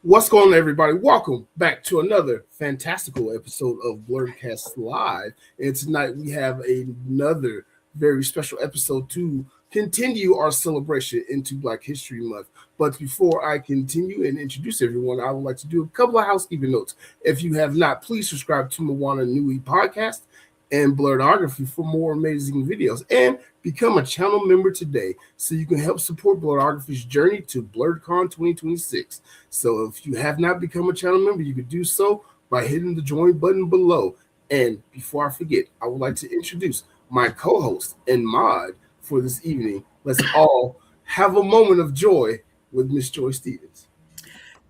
What's going on, everybody? Welcome back to another fantastical episode of Blerdkast Live. And tonight we have another very special episode to continue our celebration into Black History Month. But before I continue and introduce everyone, I would like to do a couple of housekeeping notes. If you have not, please subscribe to Moana Nui podcast and Blerdography for more amazing videos, and become a channel member today so you can help support Blerdography's journey to BlerdCon 2026. So if you have not become a channel member, you can do so by hitting the join button below. And before I forget, I would like to introduce my co-host and mod for this evening. Let's all have a moment of joy with Miss Joy Stevens.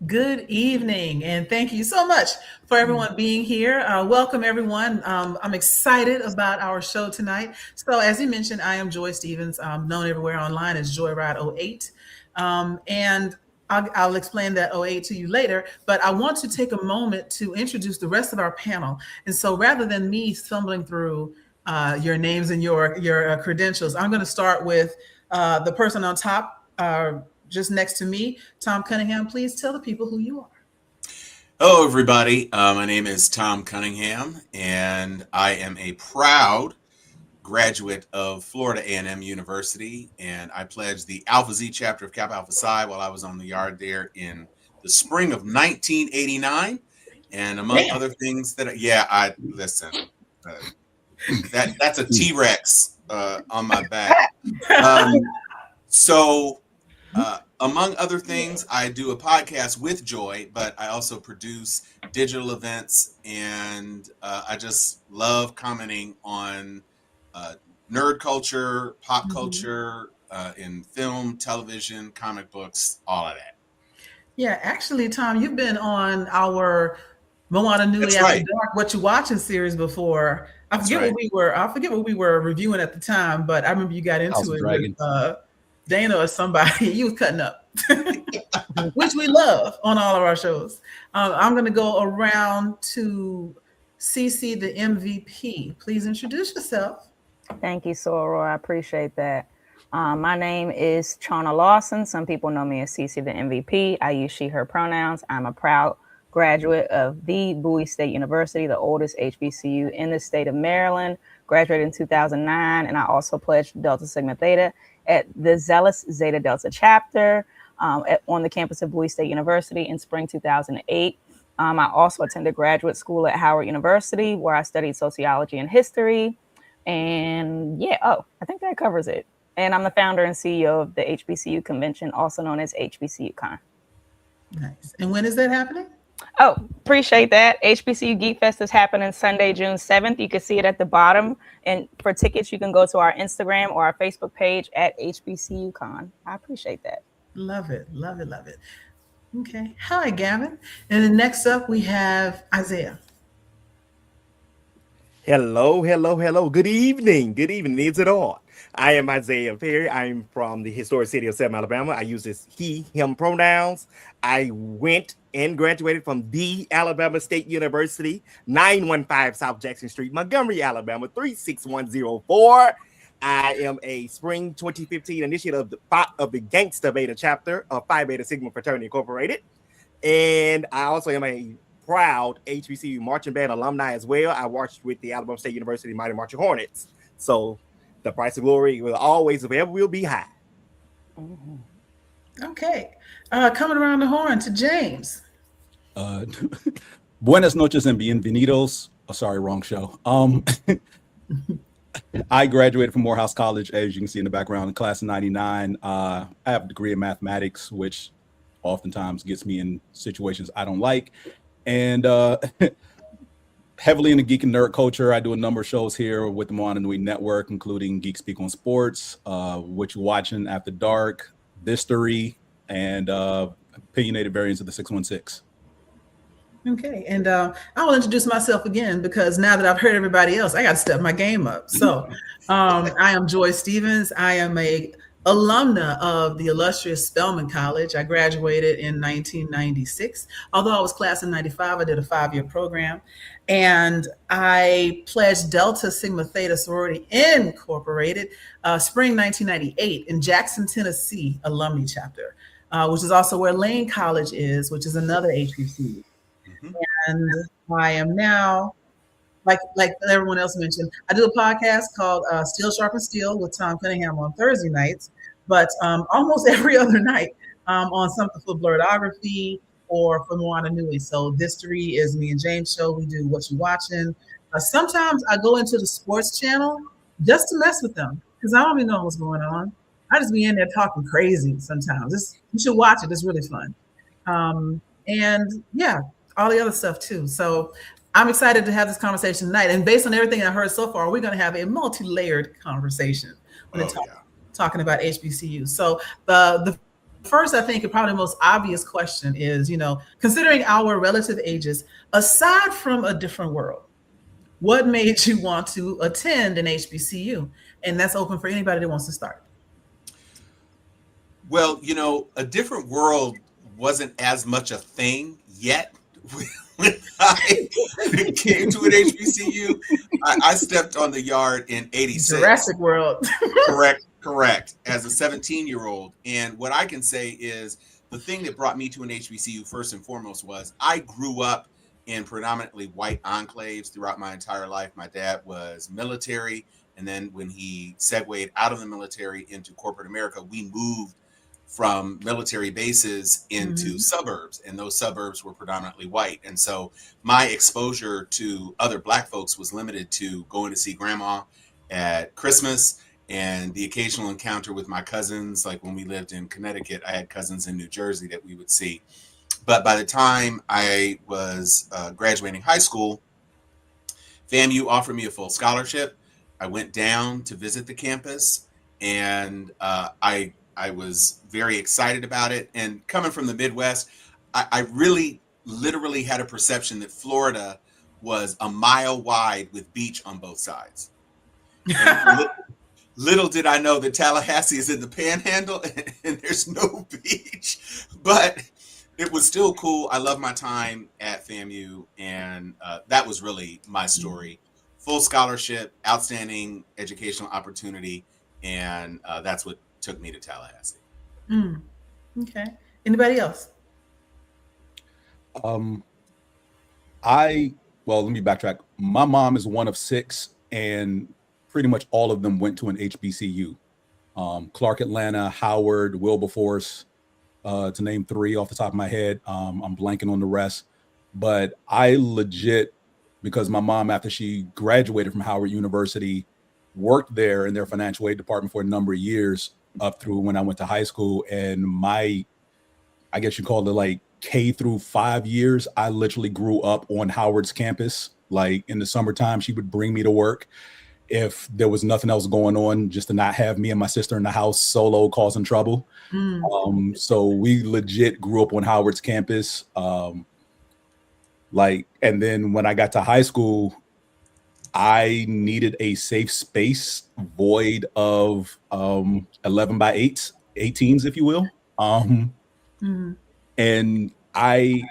Good evening, and thank you so much for everyone being here. Welcome, everyone. I'm excited about our show tonight. So, as you mentioned, I am Joy Stevens, known everywhere online as Joyride08. And I'll explain that 08 to you later, but I want to take a moment to introduce the rest of our panel. And so rather than me stumbling through your names and your credentials, I'm going to start with the person on top, just next to me, Tom Cunningham. Please tell the people who you are. Hello, everybody. My name is Tom Cunningham, and I am a proud graduate of Florida A&M University, and I pledged the Alpha Z chapter of Kappa Alpha Psi while I was on the yard there in the spring of 1989, and among other things that, that's a T-Rex on my back. Among other things, I do a podcast with Joy, but I also produce digital events, and I just love commenting on nerd culture, pop culture, in film, television, comic books, all of that. Yeah, actually, Tom, you've been on our Moana Nui After Dark, What You Watching series before. I forget what we were reviewing at the time, but I remember you got into it with Dana or somebody. You was cutting up, which we love on all of our shows. I'm going to go around to CC, the MVP. Please introduce yourself. Thank you, Soro. I appreciate that. My name is Chana Lawson. Some people know me as CC, the MVP. I use she, her pronouns. I'm a proud graduate of the Bowie State University, the oldest HBCU in the state of Maryland. Graduated in 2009, and I also pledged Delta Sigma Theta at the Zealous Zeta Delta chapter on the campus of Bowie State University in spring 2008. I also attended graduate school at Howard University, where I studied sociology and history. And I think that covers it. And I'm the founder and CEO of the HBCU convention, also known as HBCU Con. Nice. And when is that happening? Oh, appreciate that. HBCU Geek Fest is happening Sunday, June 7th. You can see it at the bottom. And for tickets, you can go to our Instagram or our Facebook page at HBCU Con. I appreciate that. Love it. Love it. Love it. Okay. Hi, Gavin. And then next up, we have Isiah. Hello. Good evening. Is it on? I am Isiah Perry. I'm from the historic city of Selma, Alabama. I use this he, him pronouns. I went and graduated from the Alabama State University, 915 South Jackson Street, Montgomery, Alabama, 36104. I am a spring 2015 initiative of the Gangsta Beta chapter of Phi Beta Sigma Fraternity Incorporated. And I also am a proud HBCU marching band alumni as well. I marched with the Alabama State University Mighty Marching Hornets. So the price of glory will always, forever will be high. Okay. Coming around the horn to James. Buenas noches and bienvenidos. Oh, sorry, wrong show. I graduated from Morehouse College, as you can see in the background, in class of 99. I have a degree in mathematics, which oftentimes gets me in situations I don't like. And heavily into geek and nerd culture. I do a number of shows here with the Moana Nui Network, including Geek Speak on Sports, What You Watching After Dark, History, and opinionated variants of the 616. Okay, and I will introduce myself again because now that I've heard everybody else, I got to step my game up. So I am Joy Stevens. I am a alumna of the illustrious Spelman College. I graduated in 1996. Although I was class in 95, I did a 5-year program. And I pledged Delta Sigma Theta Sorority Incorporated, spring 1998 in Jackson, Tennessee, alumni chapter. which is also where Lane College is, which is another HBCU. Mhm. And I am now, like everyone else mentioned, I do a podcast called Steel Sharp Steel with Tom Cunningham on Thursday nights, but almost every other night on something for Blerdography or for Moana Nui. So this 3 is me and James show. We do What You Watching. Sometimes I go into the sports channel just to mess with them because I don't even know what's going on. I just be in there talking crazy sometimes. You should watch it. It's really fun. And yeah, all the other stuff too. So I'm excited to have this conversation tonight. And based on everything I heard so far, we're going to have a multi-layered conversation when talking about HBCU. So the first, I think, and probably the most obvious question is, considering our relative ages, aside from a different world, what made you want to attend an HBCU? And that's open for anybody that wants to start. Well, a different world wasn't as much a thing yet. When I came to an HBCU, I stepped on the yard in 86. Jurassic World. Correct. As a 17-year-old. And what I can say is the thing that brought me to an HBCU first and foremost was I grew up in predominantly white enclaves throughout my entire life. My dad was military. And then when he segued out of the military into corporate America, we moved from military bases into suburbs, and those suburbs were predominantly white. And so my exposure to other Black folks was limited to going to see grandma at Christmas and the occasional encounter with my cousins. Like when we lived in Connecticut, I had cousins in New Jersey that we would see. But by the time I was graduating high school, FAMU offered me a full scholarship. I went down to visit the campus, and I was very excited about it. And coming from the Midwest, I really literally had a perception that Florida was a mile wide with beach on both sides. Little did I know that Tallahassee is in the Panhandle and there's no beach, but it was still cool. I love my time at FAMU, and that was really my story. Full scholarship, outstanding educational opportunity, and that's what took me to Tallahassee. Okay. Anybody else? Well, let me backtrack. My mom is one of 6, and pretty much all of them went to an HBCU. Clark Atlanta, Howard, Wilberforce, to name 3 off the top of my head. I'm blanking on the rest. But I legit, because my mom, after she graduated from Howard University, worked there in their financial aid department for a number of years up through when I went to high school. And I guess you call it like K through 5 years, I literally grew up on Howard's campus. Like in the summertime, she would bring me to work if there was nothing else going on, just to not have me and my sister in the house solo causing trouble. So we legit grew up on Howard's campus. And then when I got to high school, I needed a safe space void of 11 by 8s, 18s, if you will. And I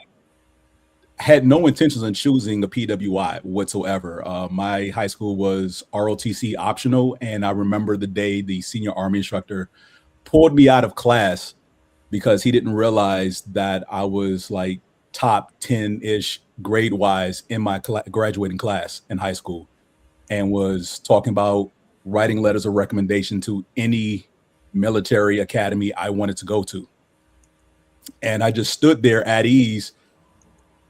had no intentions on choosing a PWI whatsoever. My high school was ROTC optional, and I remember the day the senior Army instructor pulled me out of class because he didn't realize that I was like top 10-ish grade-wise in my graduating class in high school, and was talking about writing letters of recommendation to any military academy I wanted to go to. And I just stood there at ease,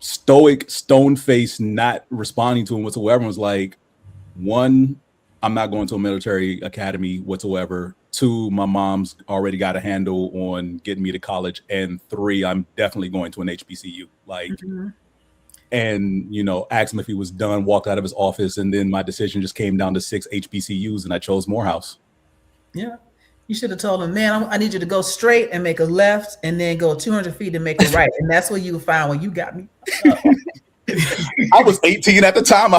stoic, stone-faced, not responding to him whatsoever. And was like, 1, I'm not going to a military academy whatsoever. 2, my mom's already got a handle on getting me to college. And 3, I'm definitely going to an HBCU. And, asked him if he was done, walked out of his office. And then my decision just came down to 6 HBCUs, and I chose Morehouse. Yeah. You should have told him, man, I need you to go straight and make a left and then go 200 feet and make a right. And that's what you found when you got me. I was 18 at the time. I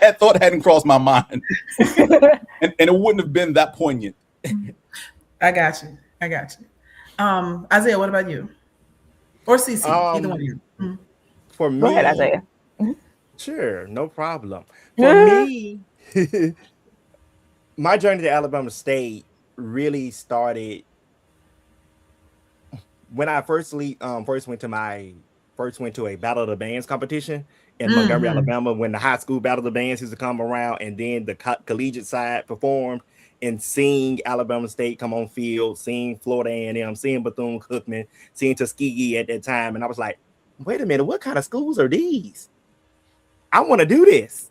had thought hadn't crossed my mind. and it wouldn't have been that poignant. I got you. Isiah, what about you? Or CC, either one of you. For me, Go ahead, Isiah. Sure, no problem. For me, my journey to Alabama State really started when I first went to a Battle of the Bands competition in Montgomery, Alabama, when the high school Battle of the Bands used to come around, and then the collegiate side performed, and seeing Alabama State come on field, seeing Florida A&M, seeing Bethune-Cookman, seeing Tuskegee at that time, and I was like, wait a minute, what kind of schools are these? I want to do this.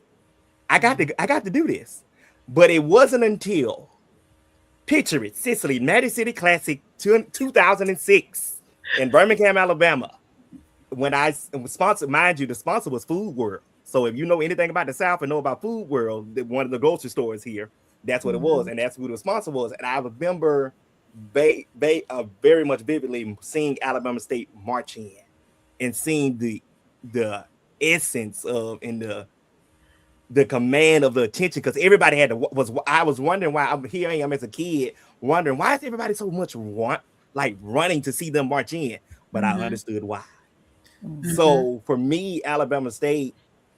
I got to do this. But it wasn't until, picture it, Sicily, Magic City Classic 2006 in Birmingham, Alabama, when I was sponsored, mind you, the sponsor was Food World. So if you know anything about the South and know about Food World, one of the grocery stores here, that's what it was, and that's who the sponsor was. And I remember very much vividly seeing Alabama State march in and seeing the essence of and the command of the attention, because everybody I was wondering why. Here I am as a kid wondering why is everybody so much running to see them march in, but I understood why. So for me, Alabama State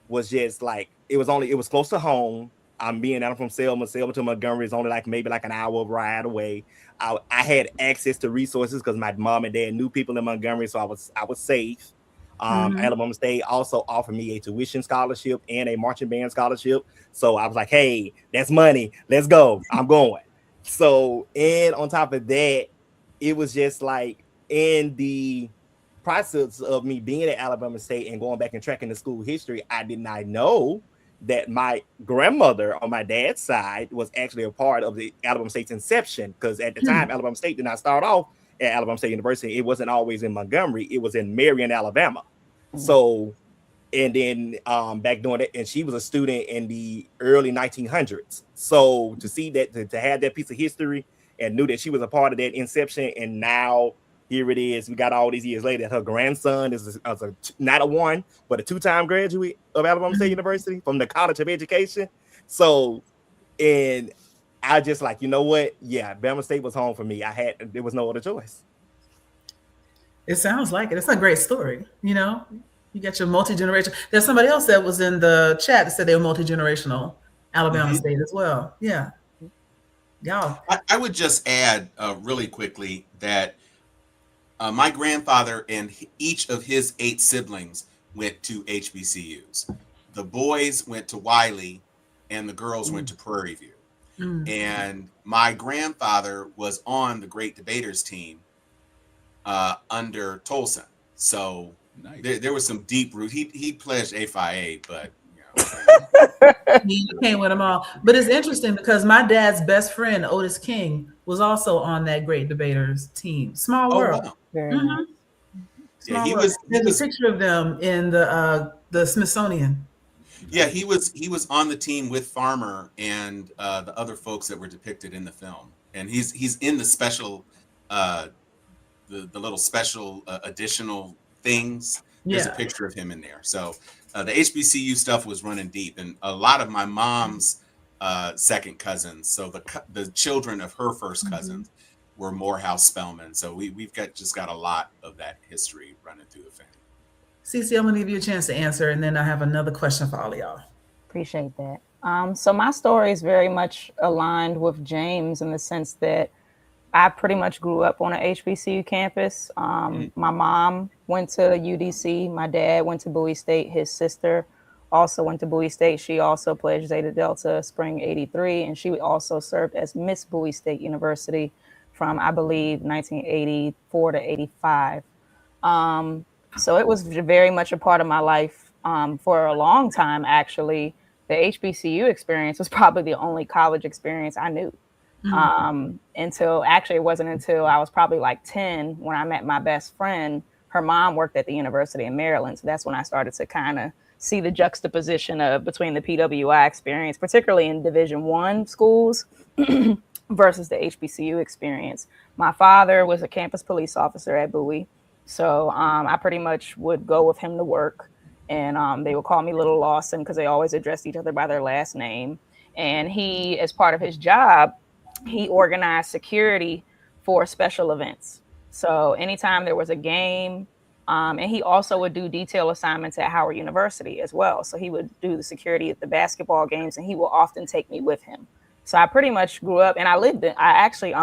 was just like, it was close to home. I'm from Selma to Montgomery is only maybe an hour ride away. I had access to resources because my mom and dad knew people in Montgomery, so I was safe. Alabama State also offered me a tuition scholarship and a marching band scholarship. So I was like, hey, that's money. Let's go. I'm going. So, and on top of that, it was just like in the process of me being at Alabama State and going back and tracking the school history, I did not know that my grandmother on my dad's side was actually a part of the Alabama State's inception. Because at the time, Alabama State did not start off at Alabama State University. It wasn't always in Montgomery. It was in Marion, Alabama. So, and then back doing it, and she was a student in the early 1900s. So to see that, to have that piece of history, and knew that she was a part of that inception, and now here it is. We got all these years later. Her grandson is not a one, but a two-time graduate of Alabama State University from the College of Education. So, and I just like, you know what? Yeah, Bama State was home for me. There was no other choice. It sounds like it. It's a great story. You know, you got your multi-generation. There's somebody else that was in the chat that said they were multi-generational Alabama State as well. Yeah. Y'all. I would just add really quickly that my grandfather and each of his 8 siblings went to HBCUs. The boys went to Wiley and the girls went to Prairie View. And my grandfather was on the Great Debaters team under Tolson. So nice. there was some deep root. He pledged FIA, but you can't win them all. But it's interesting because my dad's best friend, Otis King, was also on that Great Debaters team. Small world. Wow. Yeah, he was. There's a picture of them in the Smithsonian. Yeah, he was on the team with Farmer and the other folks that were depicted in the film, and he's in the special, the little special additional things. There's a picture of him in there. So the HBCU stuff was running deep, and a lot of my mom's second cousins, so the children of her first cousins, were Morehouse Spelman. So we've got a lot of that history running through the family. Cece, I'm gonna give you a chance to answer, and then I have another question for all of y'all. Appreciate that. So my story is very much aligned with James in the sense that I pretty much grew up on an HBCU campus. My mom went to UDC. My dad went to Bowie State. His sister also went to Bowie State. She also pledged Zeta Delta Spring '83, and she also served as Miss Bowie State University from, I believe, 1984 to '85. So it was very much a part of my life for a long time, actually. The HBCU experience was probably the only college experience I knew. It wasn't until I was probably like 10 when I met my best friend. Her mom worked at the University of Maryland. So that's when I started to kind of see the juxtaposition between the PWI experience, particularly in Division I schools versus the HBCU experience. My father was a campus police officer at Bowie. So I pretty much would go with him to work, and they would call me Little Lawson because they always addressed each other by their last name. And he, as part of his job, he organized security for special events. So anytime there was a game, and he also would do detail assignments at Howard University as well. So he would do the security at the basketball games, and he will often take me with him. So I pretty much grew up, and I actually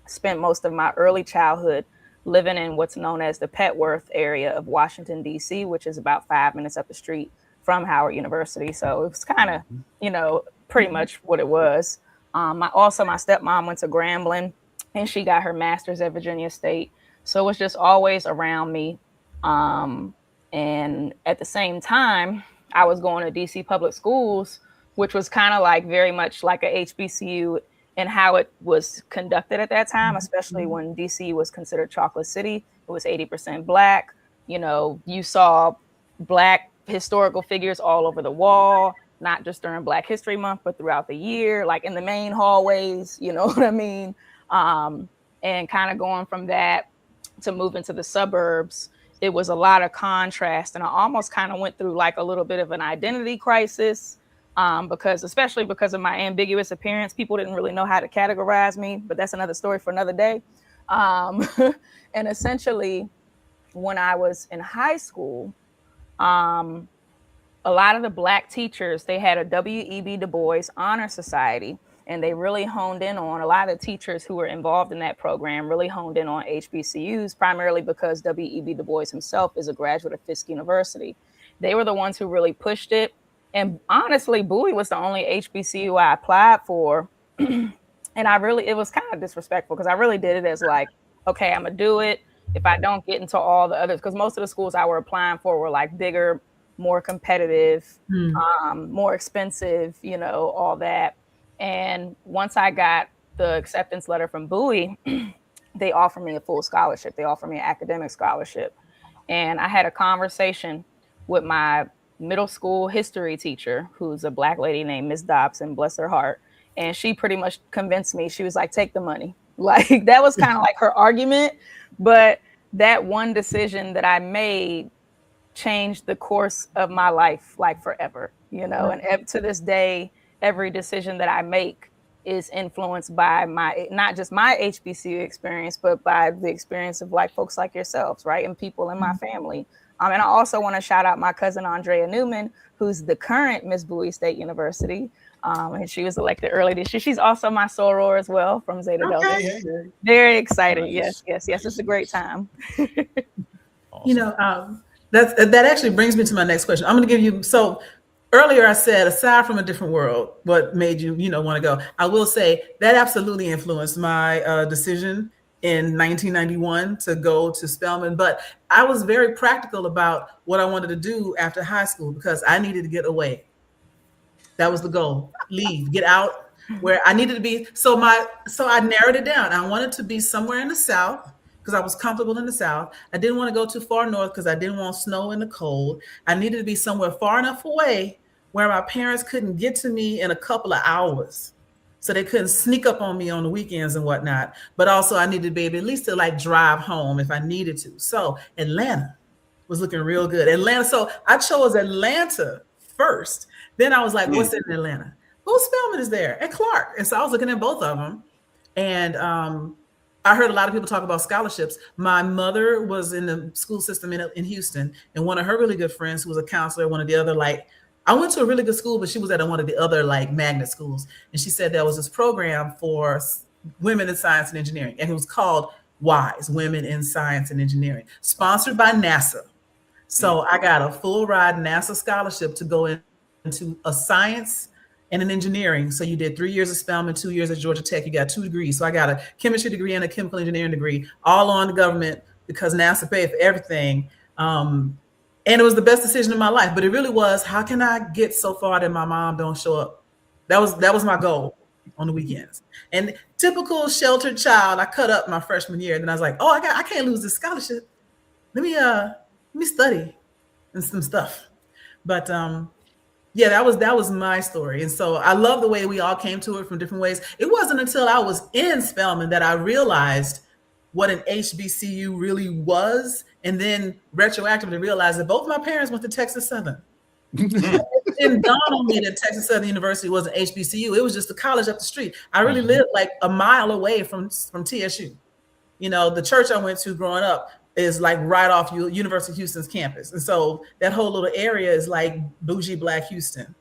spent most of my early childhood living in what's known as the Petworth area of Washington, D.C., which is about 5 minutes up the street from Howard University. So it was kind of, you know, pretty much what it was. My stepmom went to Grambling, and she got her master's at Virginia State. So it was just always around me. And at the same time, I was going to DC public schools, which was kind of like very much like a HBCU in how it was conducted at that time, especially when DC was considered Chocolate City. It was 80% Black. You know, you saw Black historical figures all over the wall, not just during Black History Month, but throughout the year, like in the main hallways, you know what I mean? And kind of going from that to move into the suburbs, it was a lot of contrast. And I almost kind of went through like a little bit of an identity crisis, especially because of my ambiguous appearance. People didn't really know how to categorize me, but that's another story for another day. And essentially, when I was in high school, a lot of the Black teachers, they had a W.E.B. Du Bois Honor Society, and they really honed in on a lot of the teachers who were involved in that program, really honed in on HBCUs, primarily because W.E.B. Du Bois himself is a graduate of Fisk University. They were the ones who really pushed it. And honestly, Bowie was the only HBCU I applied for. And it was kind of disrespectful because I really did it as like, okay, I'm going to do it. If I don't get into all the others, because most of the schools I were applying for were like bigger, more competitive, more expensive, you know, all that. And once I got the acceptance letter from Bowie, they offered me a full scholarship. They offered me an academic scholarship. And I had a conversation with my middle school history teacher, who's a Black lady named Miss Dobson, bless her heart. And she pretty much convinced me. She was like, take the money. Like, that was kind of like her argument. But that one decision that I made changed the course of my life, like forever, you know, and to this day, every decision that I make is influenced by not just my HBCU experience, but by the experience of Black folks like yourselves, right? And people in my family. And I also want to shout out my cousin, Andrea Newman, who's the current Miss Bowie State University. And she was elected early this year. She's also my soror as well from Zeta Delta. Very excited. Nice. Yes. It's a great time. Awesome. You know, that actually brings me to my next question. I'm going to give you, so earlier I said, aside from a different world, what made you, want to go? I will say that absolutely influenced my decision in 1991 to go to Spelman. But I was very practical about what I wanted to do after high school because I needed to get away. That was the goal. Leave, get out where I needed to be. So I narrowed it down. I wanted to be somewhere in the South because I was comfortable in the South. I didn't want to go too far north because I didn't want snow and the cold. I needed to be somewhere far enough away where my parents couldn't get to me in a couple of hours. So they couldn't sneak up on me on the weekends and whatnot. But also I needed to be able at least to like drive home if I needed to. So Atlanta was looking real good. Atlanta. So I chose Atlanta first. Then I was like, what's in Atlanta? Well, Spelman is there and Clark. And so I was looking at both of them. And I heard a lot of people talk about scholarships. My mother was in the school system in Houston. And one of her really good friends who was a counselor, one of the other, I went to a really good school, but she was at one of the other magnet schools. And she said there was this program for women in science and engineering. And it was called WISE, Women in Science and Engineering, sponsored by NASA. So I got a full ride NASA scholarship to go into a science and an engineering. So you did 3 years of Spelman, 2 years at Georgia Tech. You got 2 degrees. So I got a chemistry degree and a chemical engineering degree, all on the government because NASA paid for everything. And it was the best decision of my life, but it really was, how can I get so far that my mom don't show up? That was my goal on the weekends. And typical sheltered child, I cut up my freshman year. And then I was like, oh, I can't lose this scholarship. Let me study and some stuff. But yeah, that was my story. And so I love the way we all came to it from different ways. It wasn't until I was in Spelman that I realized what an HBCU really was, and then retroactively realized that both my parents went to Texas Southern. It didn't dawn on me that Texas Southern University was an HBCU. It was just a college up the street. I really lived like a mile away from TSU. The church I went to growing up is like right off University of Houston's campus. And so that whole little area is like bougie Black Houston.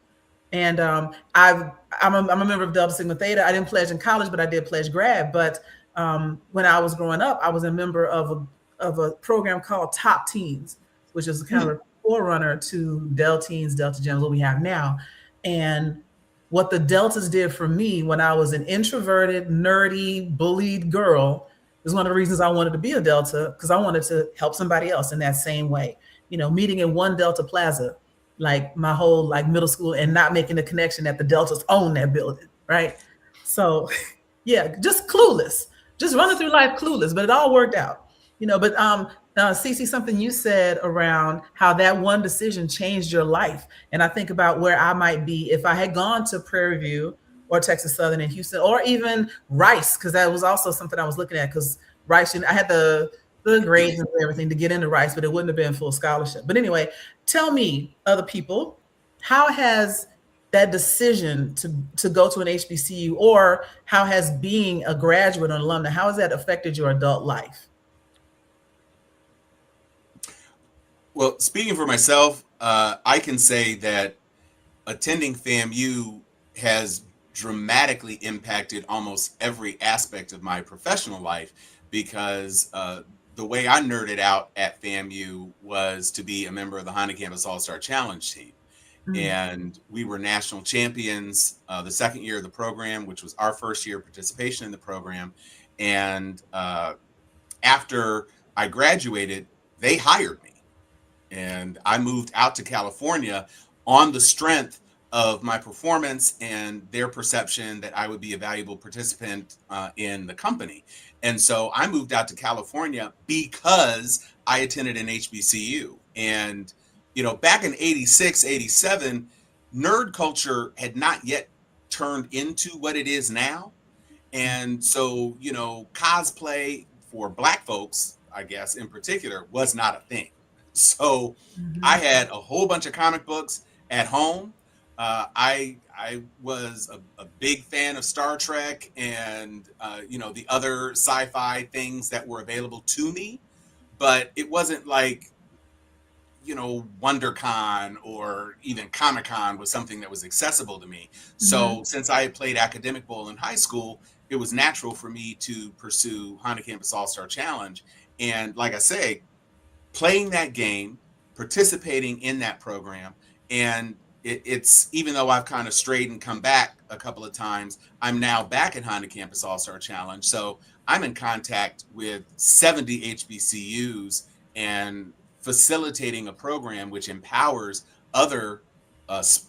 And I'm a member of Delta Sigma Theta. I didn't pledge in college, but I did pledge grad. But when I was growing up, I was a member of a program called Top Teens, which is kind of a forerunner to Del Teens, Delta Gems, what we have now. And what the Deltas did for me when I was an introverted, nerdy, bullied girl is one of the reasons I wanted to be a Delta, because I wanted to help somebody else in that same way. You know, meeting in one Delta Plaza, like my whole like middle school, and not making the connection that the Deltas own that building, right? So yeah, just clueless, just running through life clueless, but it all worked out, you know. But Cece, something you said around how that one decision changed your life, and I think about where I might be if I had gone to Prairie View or Texas Southern in Houston, or even Rice, because that was also something I was looking at. Because Rice, I had the grades and everything to get into Rice, but it wouldn't have been full scholarship. But anyway, tell me, other people, how has that decision to go to an HBCU, or how has being a graduate or an alumni, how has that affected your adult life? Well, speaking for myself, I can say that attending FAMU has dramatically impacted almost every aspect of my professional life, because the way I nerded out at FAMU was to be a member of the Honda Campus All-Star Challenge team. And we were national champions the second year of the program, which was our first year of participation in the program. And after I graduated, they hired me. And I moved out to California on the strength of my performance and their perception that I would be a valuable participant in the company. And so I moved out to California because I attended an HBCU. And, you know, back in 86, 87, nerd culture had not yet turned into what it is now. And so, you know, cosplay for Black folks, I guess in particular, was not a thing. So I had a whole bunch of comic books at home. I was a big fan of Star Trek and, you know, the other sci-fi things that were available to me. But it wasn't like, you know, WonderCon or even Comic-Con was something that was accessible to me. So since I had played academic bowl in high school, it was natural for me to pursue Honda Campus All-Star Challenge. And like I say, playing that game, participating in that program, and it's even though I've kind of strayed and come back a couple of times, I'm now back at Honda Campus All-Star Challenge. So I'm in contact with 70 HBCUs and facilitating a program which empowers other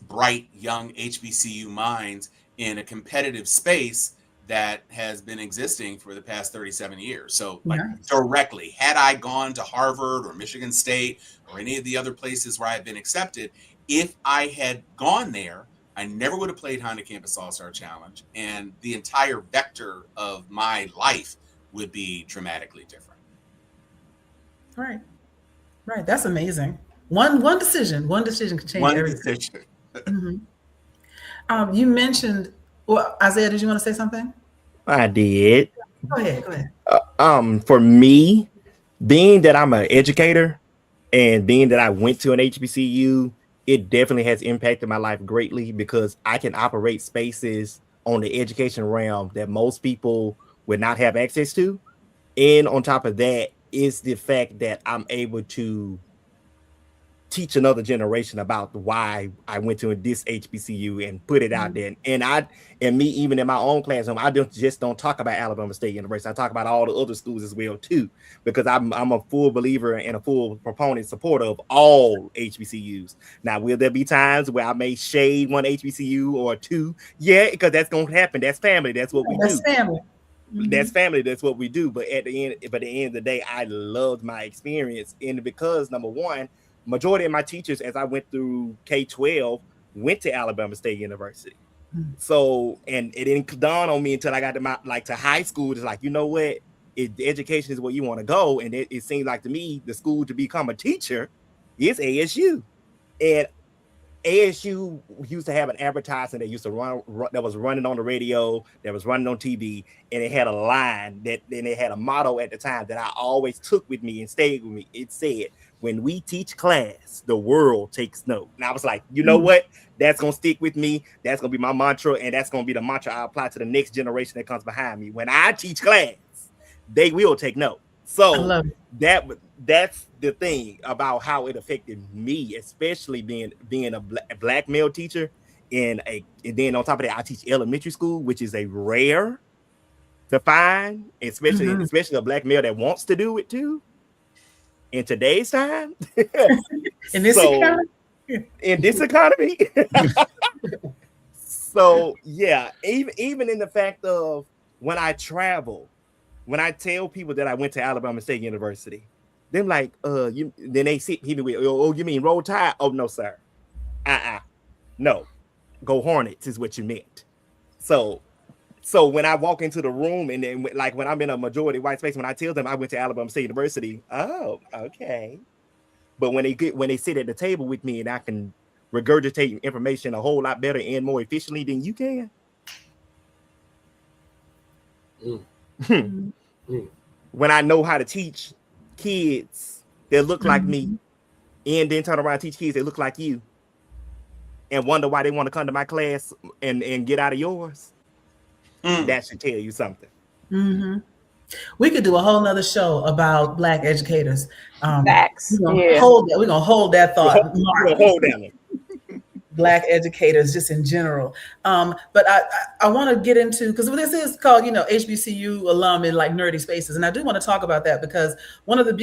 bright young HBCU minds in a competitive space that has been existing for the past 37 years. So like directly, had I gone to Harvard or Michigan State or any of the other places where I had been accepted, if I had gone there, I never would have played Honda Campus All-Star Challenge, and the entire vector of my life would be dramatically different. Right. That's amazing. One decision can change everything. You mentioned, well, Isiah, did you want to say something? I did. Go ahead. For me, being that I'm an educator and being that I went to an HBCU, it definitely has impacted my life greatly, because I can operate spaces on the education realm that most people would not have access to. And on top of that is the fact that I'm able to teach another generation about why I went to this HBCU and put it out there. And me, even in my own classroom, I don't talk about Alabama State University. I talk about all the other schools as well too, because I'm a full believer and a full proponent, supporter of all HBCUs. Now, will there be times where I may shade one HBCU or two? Yeah, because that's going to happen. That's family. That's what we do. Family. That's family. That's what we do. But at the end of the day, I loved my experience, and because number one, majority of my teachers, as I went through K-12, went to Alabama State University. So, and it didn't dawn on me until I got to high school. It's like, you know what? Education is where you want to go. And it seems like to me, the school to become a teacher is ASU. And ASU used to have an advertisement that used to run that was running on the radio, that was running on TV, and it had a line and it had a motto at the time that I always took with me and stayed with me. It said, "When we teach class, the world takes note." And I was like, you know what? That's gonna stick with me. That's gonna be my mantra, and that's gonna be the mantra I apply to the next generation that comes behind me. When I teach class, they will take note. I So love it. that's the thing about how it affected me, especially being a black male teacher and then on top of that, I teach elementary school, which is a rare to find, especially a black male that wants to do it too in today's time. In this economy? In this economy. So yeah, even in the fact of when I travel, when I tell people that I went to Alabama State University, they're like, then they hit me with, oh, you mean Roll Tide? Oh no, sir. No, go Hornets is what you meant. So when I walk into the room and then like when I'm in a majority white space, when I tell them I went to Alabama State University, oh, okay. But when they sit at the table with me and I can regurgitate information a whole lot better and more efficiently than you can. When I know how to teach kids that look like me and then turn around and teach kids that look like you and wonder why they want to come to my class and get out of yours, that should tell you something. We could do a whole nother show about Black educators. Facts. We're gonna hold that thought. Hold down. Black educators just in general. But I want to get into, because this is called, HBCU alum in like nerdy spaces. And I do want to talk about that because one of the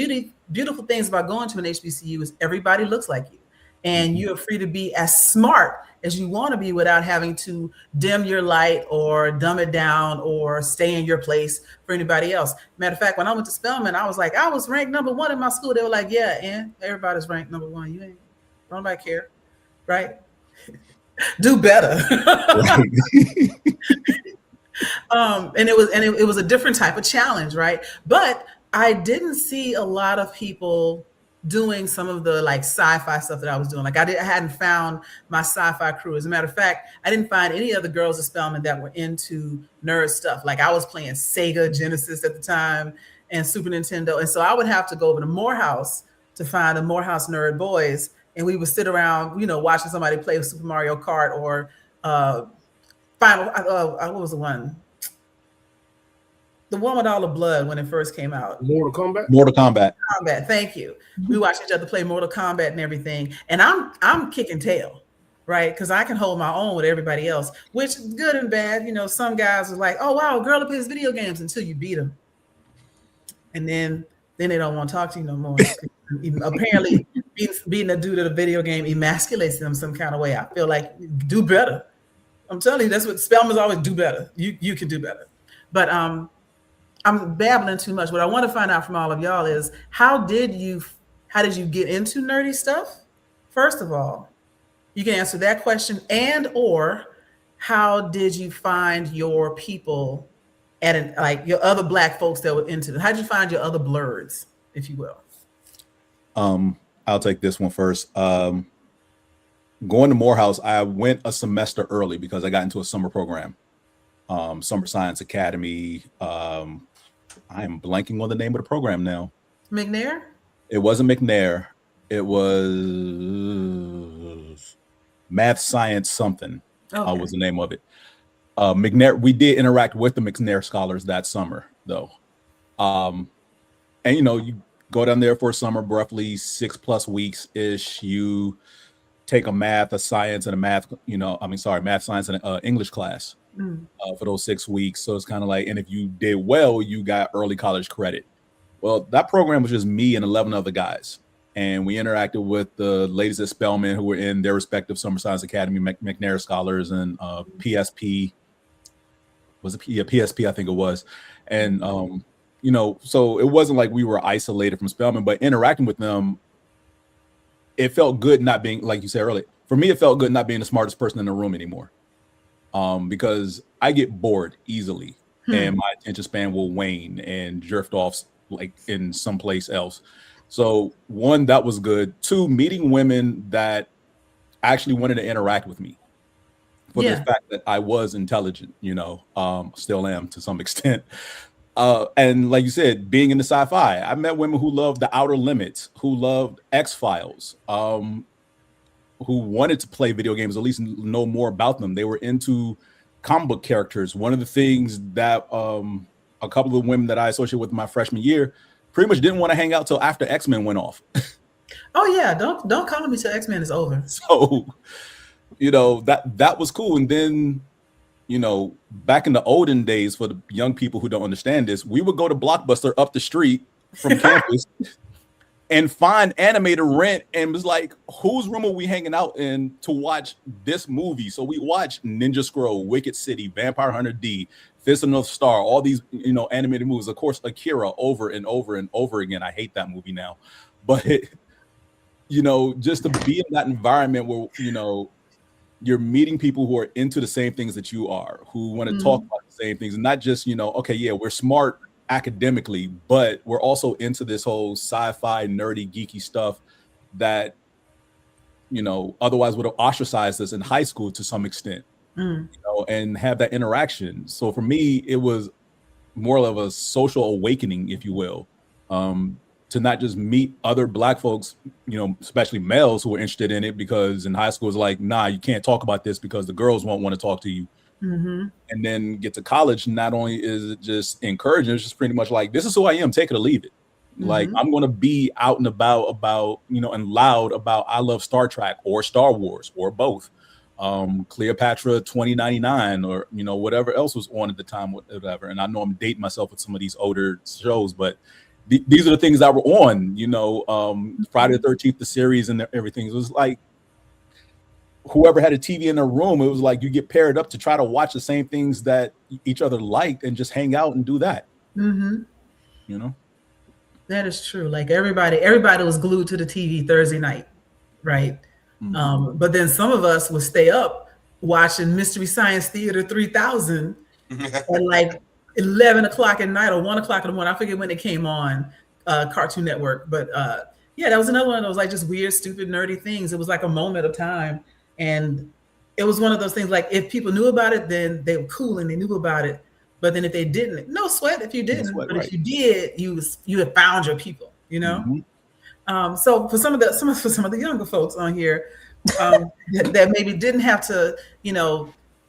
beautiful things about going to an HBCU is everybody looks like you. And you're free to be as smart as you want to be without having to dim your light or dumb it down or stay in your place for anybody else. Matter of fact, when I went to Spelman, I was like, I was ranked number 1 in my school. They were like, yeah, and everybody's ranked number 1. You ain't, nobody care, right? Do better. And it was a different type of challenge, right? But I didn't see a lot of people doing some of the like sci-fi stuff that I was doing. Like I hadn't found my sci-fi crew. As a matter of fact, I didn't find any other girls at Spelman that were into nerd stuff. Like I was playing Sega Genesis at the time and Super Nintendo. And so I would have to go over to Morehouse to find the Morehouse nerd boys. And we would sit around, watching somebody play Super Mario Kart or what was the one? The one with all the blood when it first came out. Mortal Kombat. Mortal Kombat. Thank you. We watched each other play Mortal Kombat and everything. And I'm kicking tail, right? Because I can hold my own with everybody else, which is good and bad. Some guys are like, oh, wow, a girl that plays video games until you beat them. And then they don't want to talk to you no more. Apparently, beating a dude at a video game emasculates them some kind of way. I feel like do better. I'm telling you, that's what Spelman's always do better. You can do better. But I'm babbling too much. What I want to find out from all of y'all is how did you get into nerdy stuff? First of all, you can answer that question, and or how did you find your people like your other Black folks that were into it? How did you find your other blurs, if you will? I'll take this one first. Going to Morehouse, I went a semester early because I got into a summer program, Summer Science Academy. I am blanking on the name of the program now. McNair? It wasn't McNair. It was Math Science something. Okay. Was the name of it. McNair. We did interact with the McNair scholars that summer, though. And you go down there for a summer, roughly 6+ weeks ish. You take a math, a science, and a math. Math, science, and an English class. For those 6 weeks. So it's kind of like, and if you did well, you got early college credit. Well, that program was just me and 11 other guys. And we interacted with the ladies at Spelman who were in their respective Summer Science Academy, McNair scholars, and PSP. Was it PSP? I think it was. And, so it wasn't like we were isolated from Spelman, but interacting with them, it felt good not being, like you said earlier, for me, it felt good not being the smartest person in the room anymore. Because I get bored easily and my attention span will wane and drift off like in someplace else. So 1, that was good. 2, meeting women that actually wanted to interact with me for the fact that I was intelligent, still am to some extent. And like you said, being in the sci-fi, I met women who loved The Outer Limits, who loved X-Files, who wanted to play video games, at least know more about them. They were into comic book characters. One of the things that a couple of women that I associated with my freshman year pretty much didn't want to hang out till after X-Men went off. Oh yeah, don't call me till X-Men is over. So, that was cool. And then, back in the olden days, for the young people who don't understand this, we would go to Blockbuster up the street from campus and find anime to rent, and was like, whose room are we hanging out in to watch this movie? So we watched Ninja Scroll, Wicked City, Vampire Hunter D, Fist of North Star, all these animated movies. Of course, Akira over and over and over again. I hate that movie now, but just to be in that environment where you're meeting people who are into the same things that you are, who want to talk about the same things, and not just okay, yeah, we're smart academically, but we're also into this whole sci-fi, nerdy, geeky stuff that otherwise would have ostracized us in high school to some extent, and have that interaction. So for me, it was more of a social awakening, if you will, to not just meet other Black folks, especially males who were interested in it, because in high school it's like, nah, you can't talk about this because the girls won't want to talk to you. And then get to college, not only is it just encouraging, it's just pretty much like, this is who I am, take it or leave it. Like, I'm going to be out and about and loud about, I love Star Trek or Star Wars or both. Cleopatra 2099 or, whatever else was on at the time, whatever. And I know I'm dating myself with some of these older shows, but these are the things that were on, Friday the 13th, the series and everything. It was like, whoever had a TV in their room, it was like you get paired up to try to watch the same things that each other liked and just hang out and do that. That is true. Like everybody was glued to the TV Thursday night, right? But then some of us would stay up watching Mystery Science Theater 3000 at like 11 o'clock at night or 1 o'clock in the morning. I forget when it came on, Cartoon Network. But yeah, that was another one of those like just weird, stupid, nerdy things. It was like a moment of time. And it was one of those things like if people knew about it, then they were cool and they knew about it. But then if they didn't, no sweat if you didn't. But if you did, you had found your people, So for some of the younger folks on here that maybe didn't have to,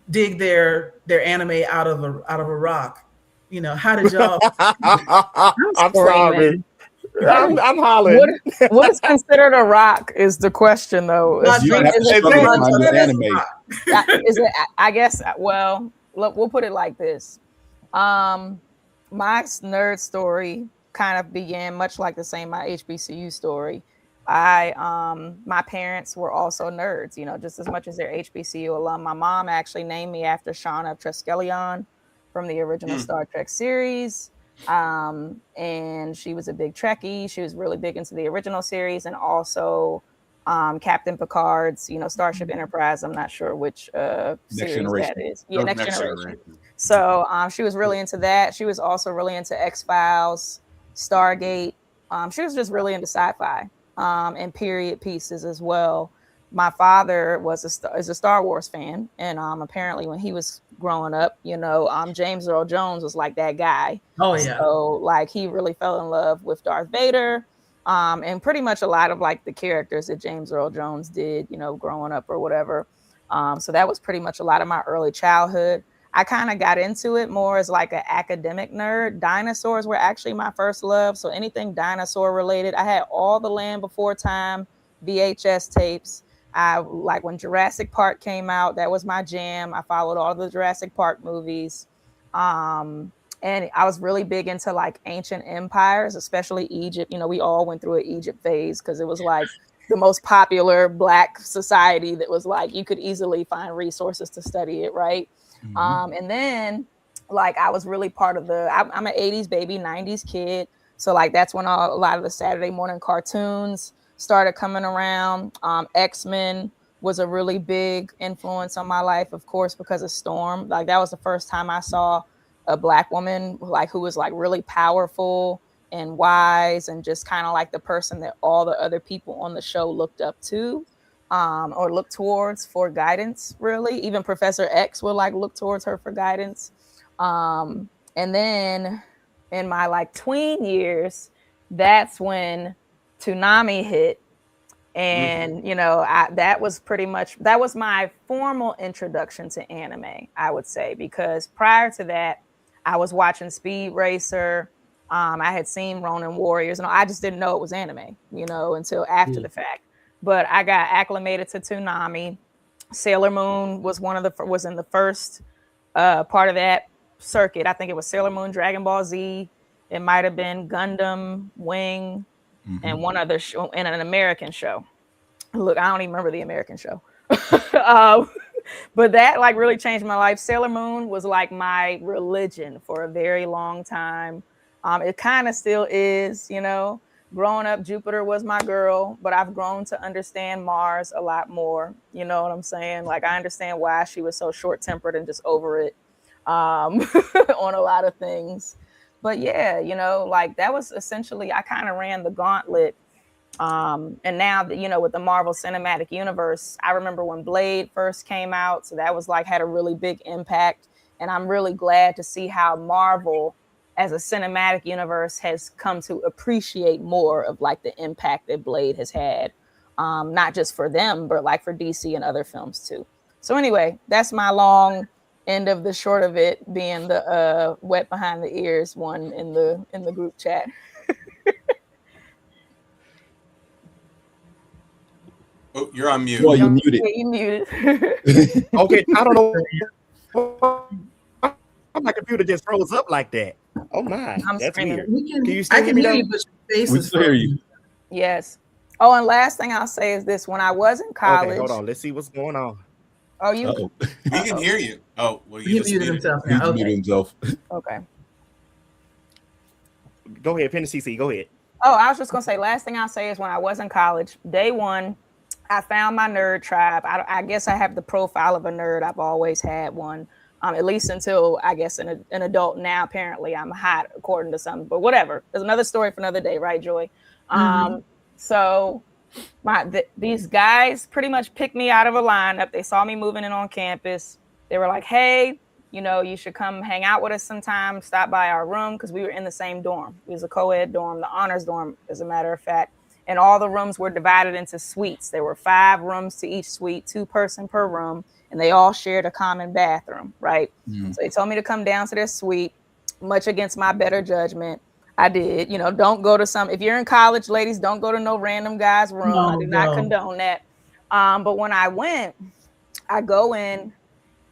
dig their anime out of a rock, how did y'all? I'm sorry. I'm hollering. What is considered a rock is the question, though. Is it? I guess. Well, look, we'll put it like this. My nerd story kind of began much like the same my HBCU story. My parents were also nerds, just as much as they're HBCU alum. My mom actually named me after Shauna Treskelion from the original Star Trek series. And she was a big Trekkie. She was really big into the original series and also Captain Picard's, Starship Enterprise. I'm not sure which series that is. Yeah, Next Generation. So she was really into that. She was also really into X-Files, Stargate. She was just really into sci-fi and period pieces as well. My father is a Star Wars fan, and apparently when he was growing up, James Earl Jones was like that guy. Oh yeah. So like he really fell in love with Darth Vader, and pretty much a lot of like the characters that James Earl Jones did, growing up or whatever. So that was pretty much a lot of my early childhood. I kind of got into it more as like an academic nerd. Dinosaurs were actually my first love. So anything dinosaur related, I had all the Land Before Time VHS tapes. I like when Jurassic Park came out, that was my jam. I followed all the Jurassic Park movies. And I was really big into like ancient empires, especially Egypt. We all went through an Egypt phase because it was like the most popular Black society that was like, you could easily find resources to study it, right? And then like I was really part of I'm an 80s baby, 90s kid. So like that's when a lot of the Saturday morning cartoons started coming around. X-Men was a really big influence on my life, of course, because of Storm. Like that was the first time I saw a Black woman like who was like really powerful and wise and just kind of like the person that all the other people on the show looked up to or looked towards for guidance, really. Even Professor X would like look towards her for guidance. And then in my like tween years, that's when Toonami hit. And, that was my formal introduction to anime, I would say, because prior to that, I was watching Speed Racer. I had seen Ronin Warriors, and I just didn't know it was anime, until after the fact. But I got acclimated to Toonami. Sailor Moon was was in the first part of that circuit. I think it was Sailor Moon, Dragon Ball Z. It might have been Gundam, Wing, and one other show, and an American show. Look, I don't even remember the American show. But that like really changed my life. Sailor Moon was like my religion for a very long time. It kind of still is, Growing up, Jupiter was my girl, but I've grown to understand Mars a lot more. You know what I'm saying? Like, I understand why she was so short-tempered and just over it on a lot of things. But yeah, like that was essentially, I kind of ran the gauntlet. And now that, with the Marvel Cinematic Universe, I remember when Blade first came out. So that was like, had a really big impact. And I'm really glad to see how Marvel as a cinematic universe has come to appreciate more of like the impact that Blade has had. Not just for them, but like for DC and other films too. So anyway, that's my long end of the short of it, being the wet behind the ears one in the group chat. Oh, you're on mute. Well, you're muted. Yeah, you muted. Okay, I don't know. My computer just froze up like that. Oh my, I'm that's screaming. weird. I can hear you, but your face We is still hear you. Yes. Oh, and last thing I'll say is this: when I was in college, Okay, hold on. Let's see what's going on. Oh, you? Uh-oh. We can hear you. Oh, well, He you just muted muted. himself He now. just muted Okay. himself. Okay. Go ahead, Penny CC. Go ahead. Oh, I was just gonna say, last thing I'll say is when I was in college, day one, I found my nerd tribe. I guess I have the profile of a nerd. I've always had one, at least until I guess an adult. Now apparently I'm hot according to some, but whatever. There's another story for another day, right, Joy? So these guys pretty much picked me out of a lineup. They saw me moving in on campus. They were like, hey, you should come hang out with us sometime, stop by our room, because we were in the same dorm. It was a co-ed dorm, the honors dorm, as a matter of fact. And all the rooms were divided into suites. There were 5 rooms to each suite, 2 person per room, and they all shared a common bathroom, right? So they told me to come down to their suite, much against my better judgment. I did. Don't go to if you're in college, ladies, don't go to no random guy's room. I do not condone that. But when I went, I go in,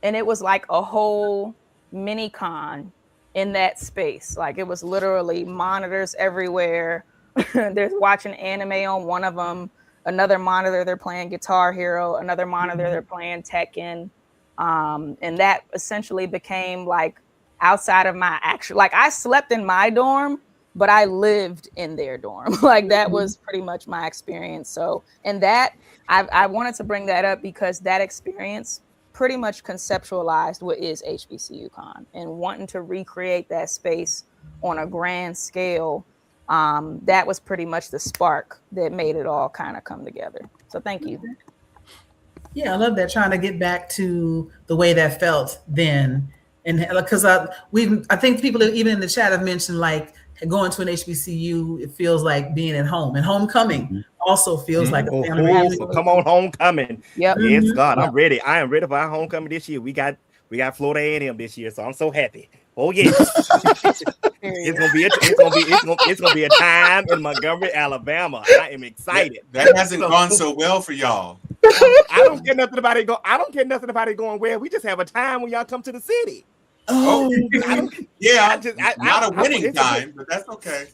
and it was like a whole mini con in that space. Like, it was literally monitors everywhere. They're watching anime on one of them. Another monitor, they're playing Guitar Hero. Another monitor, they're playing Tekken. And that essentially became like outside of my actual, like, I slept in my dorm, but I lived in their dorm. Like, that was pretty much my experience. So, and that, I wanted to bring that up because that experience pretty much conceptualized what is HBCU Con, and wanting to recreate that space on a grand scale. That was pretty much the spark that made it all kind of come together. So thank you. Yeah, I love that. Trying to get back to the way that felt then, and because I think people even in the chat have mentioned like going to an HBCU. It feels like being at home, and homecoming also feels like a family reunion. Come on, homecoming. Yep. Yes, God, I'm ready. I am ready for our homecoming this year. We got Florida A&M this year, so I'm so happy. Oh yes. It's gonna be a time in Montgomery, Alabama. I am excited. That hasn't gone so well for y'all. I don't care nothing about it going well. We just have a time when y'all come to the city. Oh, yeah, not a winning time, but that's okay.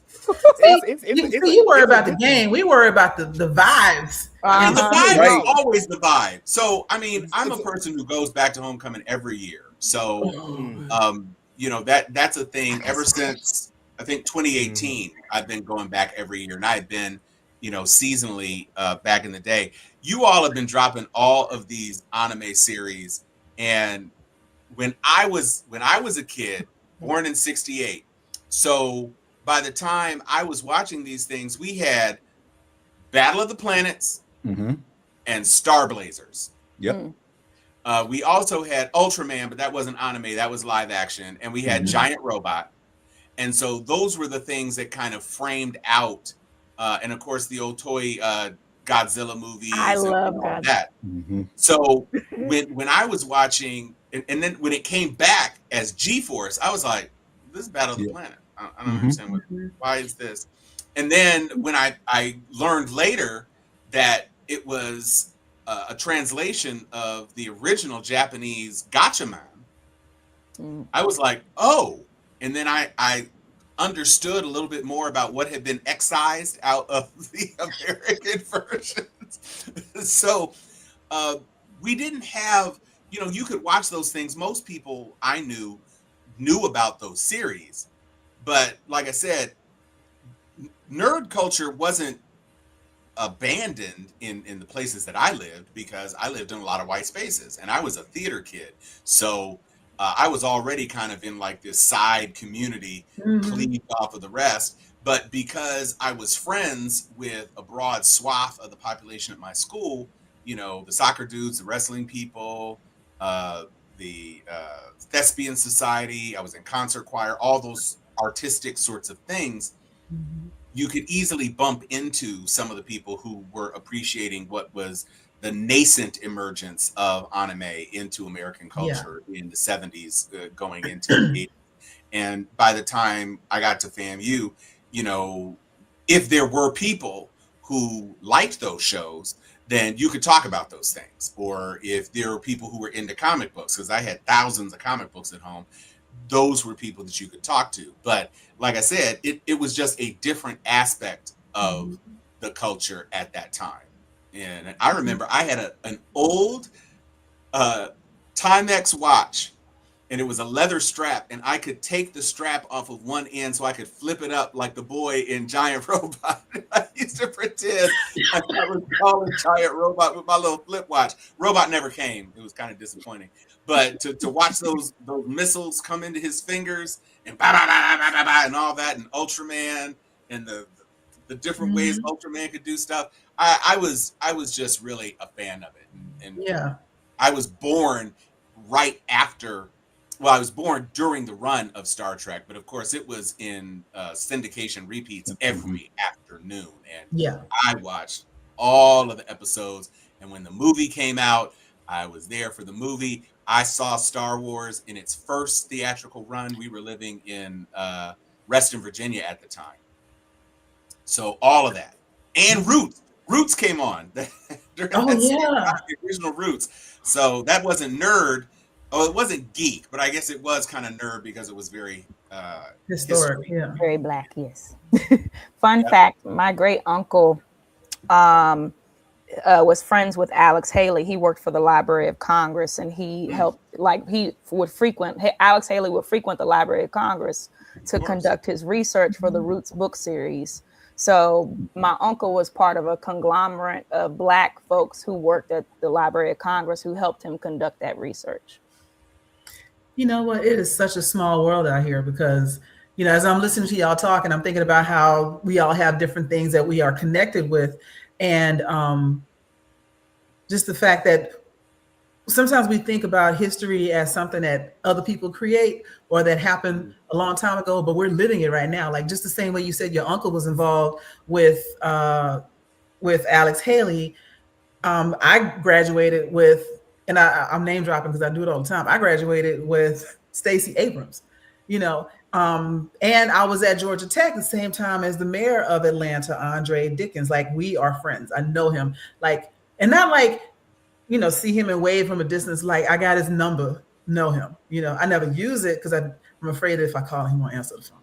You worry about the game. We worry about the vibes. And the vibe is always the vibe. So, I mean, I'm a person who goes back to homecoming every year. So, that's a thing. Ever since I think 2018, I've been going back every year, and I've been, seasonally back in the day. You all have been dropping all of these anime series, and when I was a kid, born in '68, so by the time I was watching these things, we had Battle of the Planets and Star Blazers. Yep. We also had Ultraman, but that wasn't anime, that was live action, and we had Giant Robot. And so those were the things that kind of framed out, and of course the old toy Godzilla movies. I love that. So when I was watching, and then when it came back as G-Force, I was like, is Battle of the Yeah. Planet. I don't understand why is this. And then when I learned later that it was a translation of the original Japanese Gatchaman, I was like, oh. And then I understood a little bit more about what had been excised out of the American versions. So we didn't have, you could watch those things. Most people I knew about those series. But like I said, nerd culture wasn't abandoned in the places that I lived, because I lived in a lot of white spaces and I was a theater kid. So I was already kind of in like this side community, cleaved off of the rest. But because I was friends with a broad swath of the population at my school, the soccer dudes, the wrestling people, the thespian society, I was in concert choir, all those artistic sorts of things, you could easily bump into some of the people who were appreciating what was the nascent emergence of anime into American culture in the 70s, going into the 80s. And by the time I got to FAMU, if there were people who liked those shows, then you could talk about those things. Or if there were people who were into comic books, because I had thousands of comic books at home, those were people that you could talk to. But like I said, it was just a different aspect of the culture at that time. And I remember I had an old Timex watch, and it was a leather strap, and I could take the strap off of one end so I could flip it up like the boy in Giant Robot. I used to pretend I was calling Giant Robot with my little flip watch. Robot never came. It was kind of disappointing. But to watch those missiles come into his fingers and and all that, and Ultraman and the different ways Ultraman could do stuff, I was just really a fan of it. And I was born right after. Well, I was born during the run of Star Trek, but of course it was in syndication repeats every afternoon. And I watched all of the episodes. And when the movie came out, I was there for the movie. I saw Star Wars in its first theatrical run. We were living in Reston, Virginia at the time. So all of that. And Roots came on during the original Roots. So that wasn't nerd. Oh, it wasn't geek, but I guess it was kind of nerd because it was very historic. Very Black, yes. Fun fact, my great uncle was friends with Alex Haley. He worked for the Library of Congress, and he helped, Alex Haley would frequent the Library of Congress to conduct his research for the Roots book series. So my uncle was part of a conglomerate of Black folks who worked at the Library of Congress who helped him conduct that research. You know what? It is such a small world out here, because, as I'm listening to y'all talking, I'm thinking about how we all have different things that we are connected with. And just the fact that sometimes we think about history as something that other people create or that happened a long time ago, but we're living it right now. Like just the same way you said your uncle was involved with Alex Haley. I graduated with, and I'm name dropping because I do it all the time. I graduated with Stacey Abrams, and I was at Georgia Tech at the same time as the mayor of Atlanta, Andre Dickens. Like, we are friends. I know him, and not see him and wave from a distance. Like, I got his number, know him. I never use it because I'm afraid that if I call him, he won't answer the phone.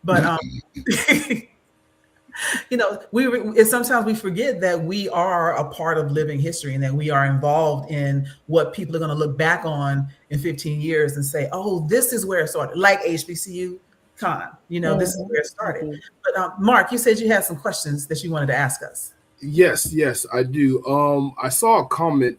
But sometimes we forget that we are a part of living history and that we are involved in what people are going to look back on in 15 years and say, oh, this is where it started, like HBCU Con, this is where it started. But Mark, you said you had some questions that you wanted to ask us. Yes, I do. I saw a comment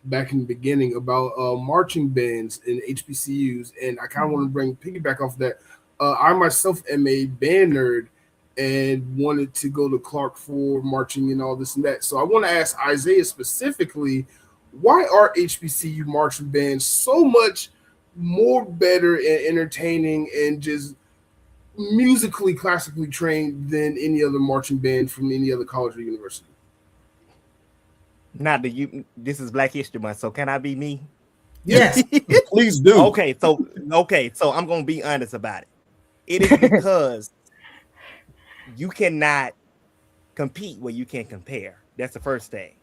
back in the beginning about marching bands in HBCUs, and I kind of want to piggyback off that. I myself am a band nerd and wanted to go to Clark for marching and all this and that. So I want to ask Isiah specifically, why are HBCU marching bands so much more better and entertaining and just musically, classically trained than any other marching band from any other college or university? This is Black History Month, so can I be me? Yes. Please do. Okay, so I'm gonna be honest about it. It is because you cannot compete where you can't compare. That's the first thing.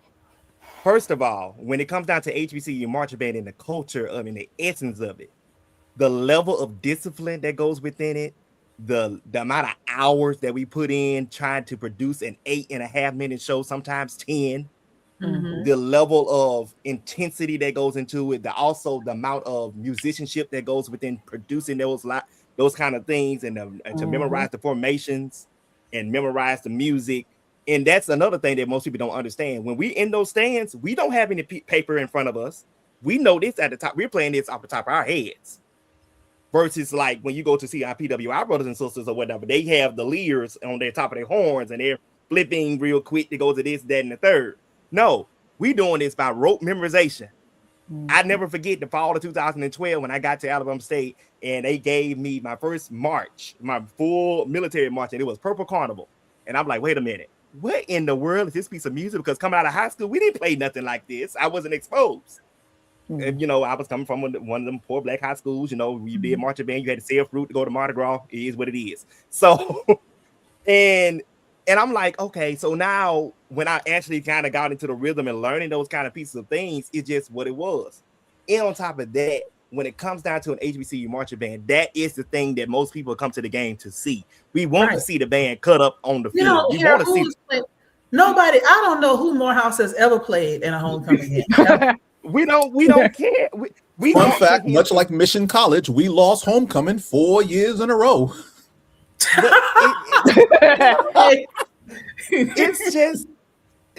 First of all, when it comes down to HBCU marching band and the culture of and the essence of it, the level of discipline that goes within it, the amount of hours that we put in trying to produce an 8.5-minute show, sometimes 10, the level of intensity that goes into it, also the amount of musicianship that goes within producing those kind of things, and to memorize the formations and memorize the music. And that's another thing that most people don't understand. When we in those stands, we don't have any paper in front of us. We know this at the top. We're playing this off the top of our heads. Versus like when you go to see our PWI brothers and sisters or whatever, they have the leaders on their top of their horns and they're flipping real quick to go to this, that, and the third. No, we doing this by rote memorization. I never forget the fall of 2012 when I got to Alabama State and they gave me my first march, my full military march, and it was Purple Carnival. And I'm like, wait a minute, what in the world is this piece of music? Because coming out of high school, we didn't play nothing like this. I wasn't exposed. And, I was coming from one of them poor black high schools. You did marching band, you had to sell fruit to go to Mardi Gras. It is what it is. So, and I'm like, okay, so now when I actually kind of got into the rhythm and learning those kind of pieces of things, it's just what it was. And on top of that, when it comes down to an HBCU marching band, that is the thing that most people come to the game to see. We want to see the band cut up on the field. We want to see. Nobody, I don't know who Morehouse has ever played in a homecoming game. We don't care. We Fun fact, much like Mission College, we lost homecoming 4 years in a row. It's just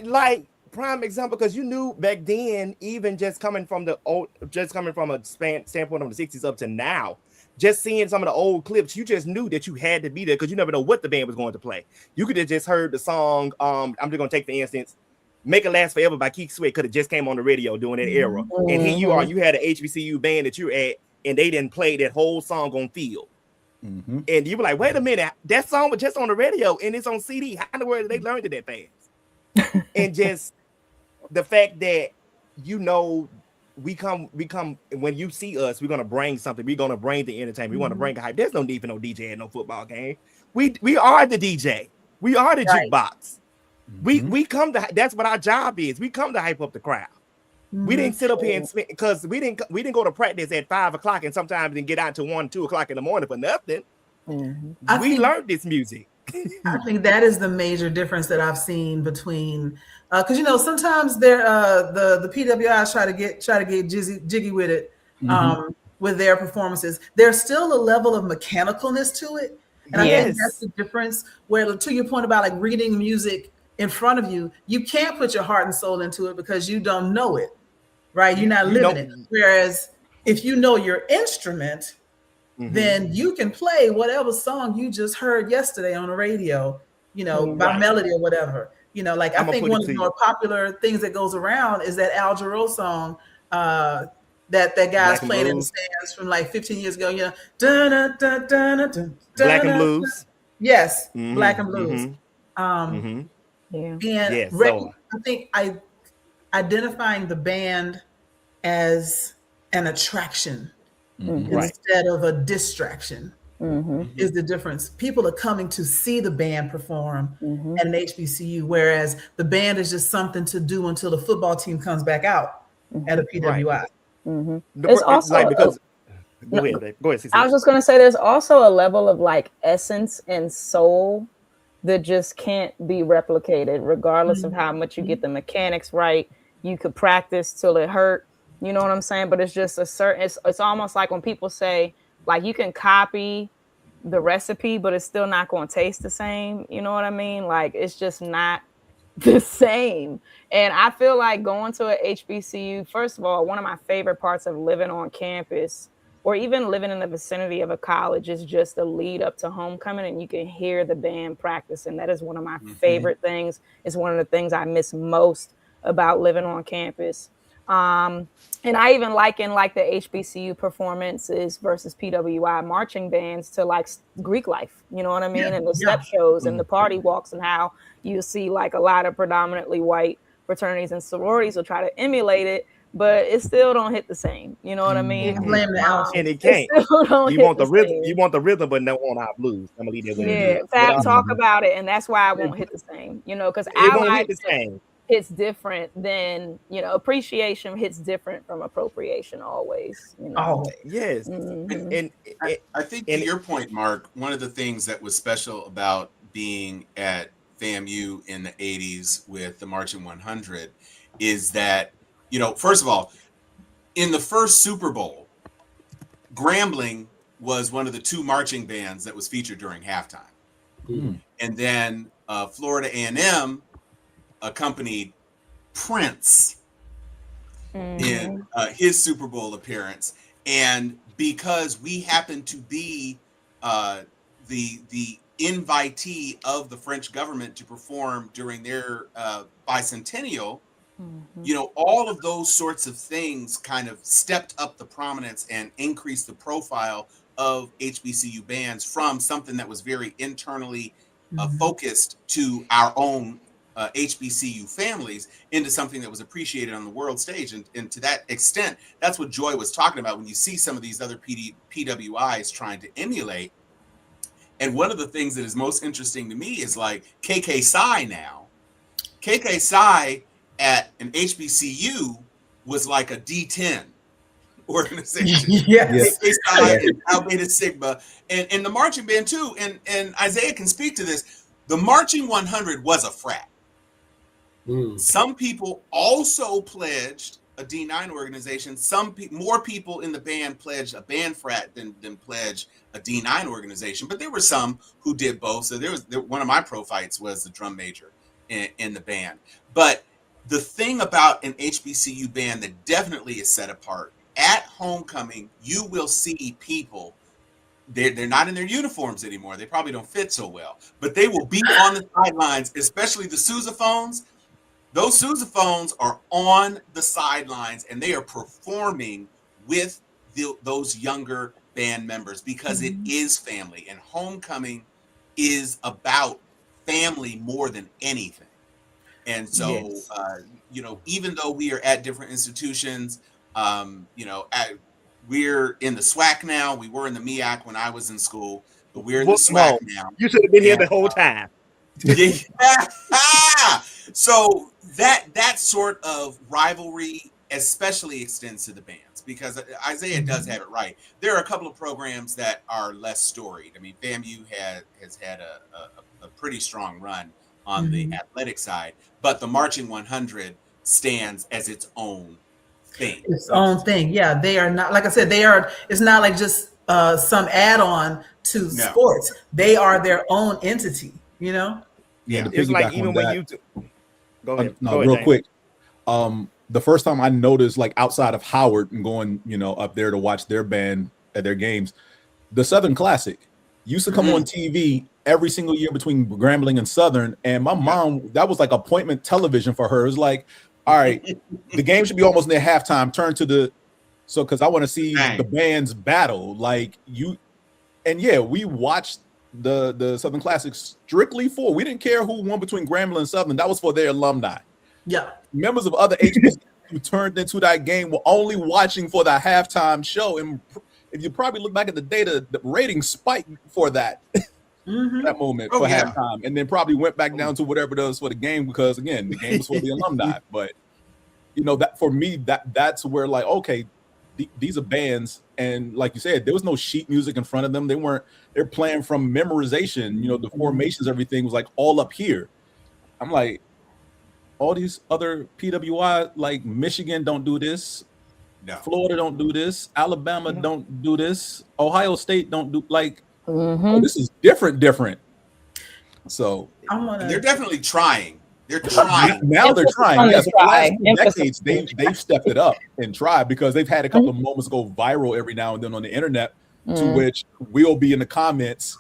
like prime example, because you knew back then, even just coming from a standpoint of the 60s up to now, just seeing some of the old clips, you just knew that you had to be there because you never know what the band was going to play. You could have just heard the song. I'm just gonna take for instance, "Make It Last Forever" by Keith Sweat could have just came on the radio during that era. And here you are, you had an HBCU band that you're at, and they didn't play that whole song on field. And you were like, wait a minute, that song was just on the radio and it's on CD. How in the world did they learn it that fast? And just the fact that, we come when you see us, we're gonna bring something. We're gonna bring the entertainment. We want to bring a hype. There's no need for no DJ at no football game. We are the DJ. We are the jukebox. We come to, that's what our job is. We come to hype up the crowd. We didn't sit up here and spend, because we didn't go to practice at 5 o'clock and sometimes didn't get out to 1, 2 o'clock in the morning for nothing. We learned this music. I think that is the major difference that I've seen between, because sometimes they're the PWIs try to get jiggy with it with their performances. There's still a level of mechanicalness to it, and I think that's the difference. Where, to your point about like reading music in front of you, you can't put your heart and soul into it because you don't know it, right? You're not living it. Whereas if you know your instrument, then you can play whatever song you just heard yesterday on the radio, by melody or whatever. I think one of the more popular things that goes around is that Al Jarreau song that guy's playing in the stands from like 15 years ago. Black and Blues. Yes, Black and Blues. I think identifying the band as an attraction instead of a distraction is the difference. People are coming to see the band perform at an HBCU, whereas the band is just something to do until the football team comes back out at a PWI. It's also go ahead. I was just going to say there's also a level of like essence and soul that just can't be replicated, regardless of how much you get the mechanics right. You could practice till it hurt. You know what I'm saying? But it's just it's almost like when people say, like, you can copy the recipe, but it's still not going to taste the same. You know what I mean? Like, it's just not the same. And I feel like going to a HBCU, first of all, one of my favorite parts of living on campus or even living in the vicinity of a college is just the lead up to homecoming, and you can hear the band practice. And that is one of my favorite things. It's one of the things I miss most about living on campus. And I even liken like the HBCU performances versus PWI marching bands to like Greek life, you know what I mean? And the step shows and the party walks, and how you see like a lot of predominantly white fraternities and sororities will try to emulate it. but it still don't hit the same. You know what I mean? Can't blame the alpha. And it can't. Still don't You hit want the rhythm. same. You want the rhythm, but no on our blues. I'm gonna leave that where it Yeah, is. Fab, talk about it, and that's why I won't hit the same. You know, because It won't hit the same. Hits different than, you know, appreciation hits different from appropriation always. You know? Oh, Yes. Mhm. And I think to your point, Mark, one of the things that was special about being at FAMU in the 80s with the Marching 100 is that, you know, first of all, in the first Super Bowl, Grambling was one of the 2 marching bands that was featured during halftime. And then Florida A&M accompanied Prince in his Super Bowl appearance. And because we happened to be the invitee of the French government to perform during their bicentennial, you know, all of those sorts of things kind of stepped up the prominence and increased the profile of HBCU bands from something that was very internally focused to our own HBCU families into something that was appreciated on the world stage. And to that extent, that's what Joy was talking about when you see some of these other PWIs trying to emulate. And one of the things that is most interesting to me is like KK Psi now. KK Psi at an HBCU was like a D10 organization. Yes. KK Psi and Tau Beta Sigma and the marching band too. And Isiah can speak to this. The Marching 100 was a frat. Some people also pledged a D9 organization. More people in the band pledged a band frat than pledged a D9 organization. But there were some who did both. So one of my pro fights was the drum major in the band. But the thing about an HBCU band that definitely is set apart, at homecoming, you will see people. They're not in their uniforms anymore. They probably don't fit so well. But they will be on the sidelines, especially the sousaphones. Those sousaphones are on the sidelines and they are performing with those younger band members because it is family, and homecoming is about family more than anything. And so, you know, even though we are at different institutions, you know, we're in the SWAC now. We were in the MEAC when I was in school, but we're in the SWAC now. You should have been here the whole time. Yeah. So that sort of rivalry especially extends to the bands, because Isiah does have it right. There are a couple of programs that are less storied. I mean, FAMU has had a pretty strong run on the athletic side, but the Marching 100 stands as its own thing. Its own thing. Yeah, they are not, like I said, it's not like just some add-on to sports. They are their own entity, you know? Yeah, it's like even when you go ahead. Real quick. The first time I noticed, like outside of Howard and going, you know, up there to watch their band at their games, the Southern Classic used to come on TV every single year between Grambling and Southern. And my mom, that was like appointment television for her. It was like, all right, the game should be almost near halftime. Turn to because I want to see the bands battle. Like we watched the Southern Classic strictly for. We didn't care who won between Grambling and Southern. That was for their alumni. Yeah. Members of other HBCUs who turned into that game were only watching for the halftime show. And if you probably look back at the data, the ratings spiked for that. That moment for halftime, and then probably went back down to whatever it was for the game, because again, the game was for the alumni. But you know, that for me, that's where like, okay, these are bands, and like you said, there was no sheet music in front of them. They're playing from memorization. You know, the formations, everything was like all up here. I'm like, all these other PWI, like Michigan don't do this. No. Florida don't do this. Alabama don't do this. Ohio State don't do, like, oh, this is different. So they're definitely trying. They're trying. Now they're trying. Yes, for the last 2 decades, they've stepped it up and tried, because they've had a couple of moments go viral every now and then on the internet, to which we'll be in the comments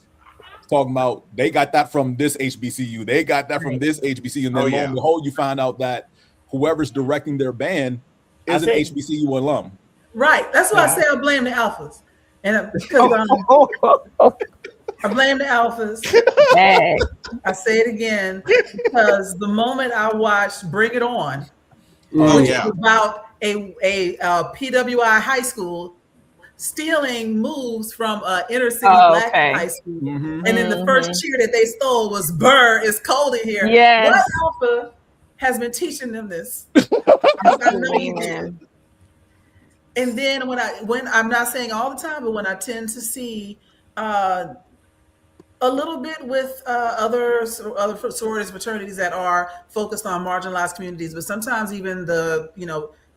talking about they got that from this HBCU, they got that from this HBCU, and then lo and behold, you find out that whoever's directing their band is an HBCU alum. Right. That's why I say I blame the alphas, and because I blame the alphas. I say it again, because the moment I watched Bring It On, which is about a PWI high school stealing moves from inner city black okay. high school. Mhm. And then the first cheer that they stole was "Burr, it's cold in here." Yes. What alpha has been teaching them this? I know you did. And then when I'm not saying all the time, but when I tend to see a little bit with other sororities, fraternities that are focused on marginalized communities, but sometimes even the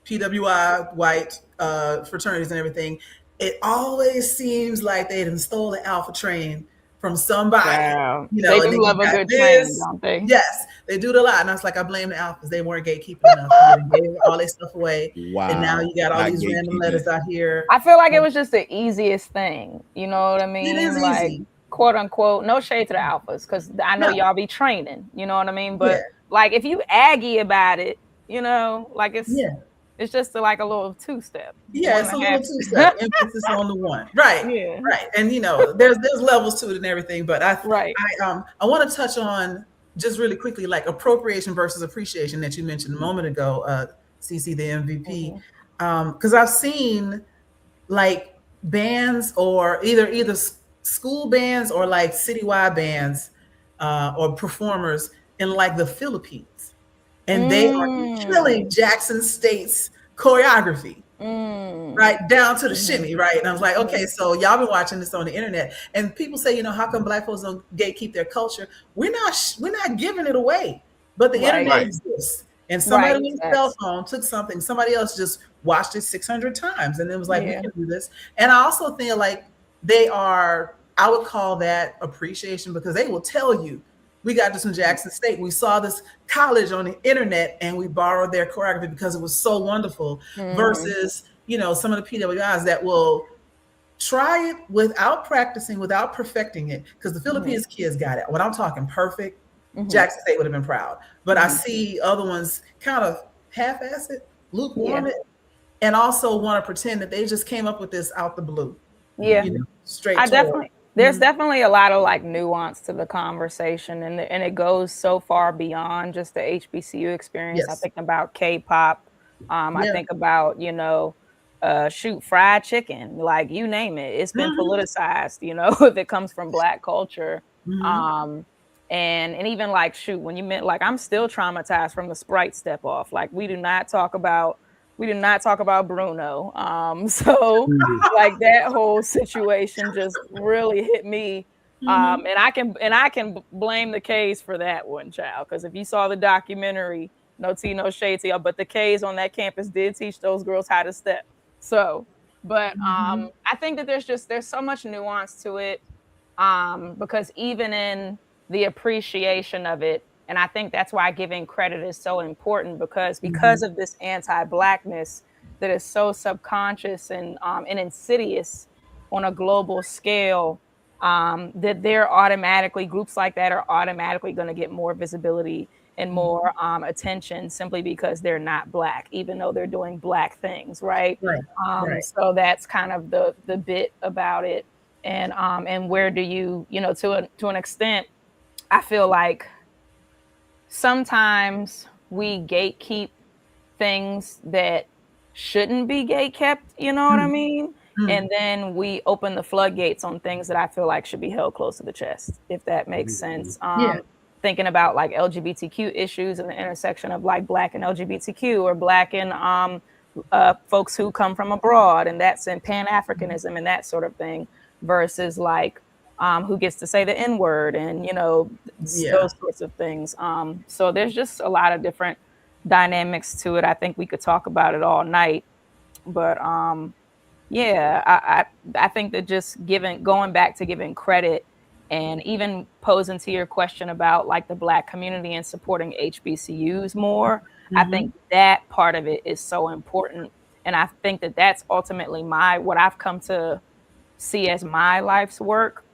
PWI white fraternities and everything, it always seems like they done stole the alpha train from somebody. Wow. They do love a good train, don't they? Yes, they do it a lot. And I was like, I blame the alphas. They weren't gatekeeping enough. They gave all their stuff away. Wow. And now you got all these random letters out here. I feel like it was just the easiest thing. You know what I mean? It is like, easy. Quote unquote, no shade to the alphas, because I know y'all be training. You know what I mean? But like, if you Aggie about it, like it's just like a little two-step. Yeah, it's a little two-step. Emphasis on the one. Right. Yeah. Right. And there's levels to it and everything. But I want to touch on just really quickly, like appropriation versus appreciation that you mentioned a moment ago, CC, the MVP. Because I've seen like bands or either school bands or like citywide bands or performers in like the Philippines. And they are killing Jackson State's choreography, right down to the shimmy, right? And I was like, okay, so y'all been watching this on the internet, and people say, how come Black folks don't gatekeep their culture? We're not giving it away, but the internet exists, and somebody with a cell phone took something, somebody else just watched it 600 times, and it was like, we can do this. And I also feel like I would call that appreciation, because they will tell you, we got this from Jackson State. We saw this college on the internet and we borrowed their choreography because it was so wonderful, versus, some of the PWIs that will try it without practicing, without perfecting it. Because the Philippines kids got it. When I'm talking perfect, Jackson State would have been proud. But I see other ones kind of half-ass it, lukewarm it, and also want to pretend that they just came up with this out the blue. Yeah. Straight. There's definitely a lot of like nuance to the conversation, and it goes so far beyond just the HBCU experience. I think about K-pop. I think about, fried chicken, like you name it. It's been politicized, if it comes from Black culture. And even like, when you meant, like, I'm still traumatized from the Sprite step off. Like, we do not talk about Bruno. So like that whole situation just really hit me. And I can blame the K's for that one, child. Because if you saw the documentary, no tea, no shade to y'all, but the K's on that campus did teach those girls how to step. So, but I think that there's so much nuance to it. Because even in the appreciation of it, and I think that's why giving credit is so important, because of this anti-Blackness that is so subconscious and insidious on a global scale, that they're automatically, groups like that are automatically going to get more visibility and more attention simply because they're not Black, even though they're doing Black things, right? So that's kind of the bit about it. And where do you, to an extent, I feel like sometimes we gatekeep things that shouldn't be gatekept, you know what I mean? And then we open the floodgates on things that I feel like should be held close to the chest, if that makes sense. Thinking about like LGBTQ issues and the intersection of like Black and LGBTQ, or Black and folks who come from abroad, and that's in Pan-Africanism and that sort of thing, versus like who gets to say the N-word and, those sorts of things. So there's just a lot of different dynamics to it. I think we could talk about it all night, but I think that just going back to giving credit, and even posing to your question about like the Black community and supporting HBCUs more, I think that part of it is so important. And I think that that's ultimately what I've come to see as my life's work,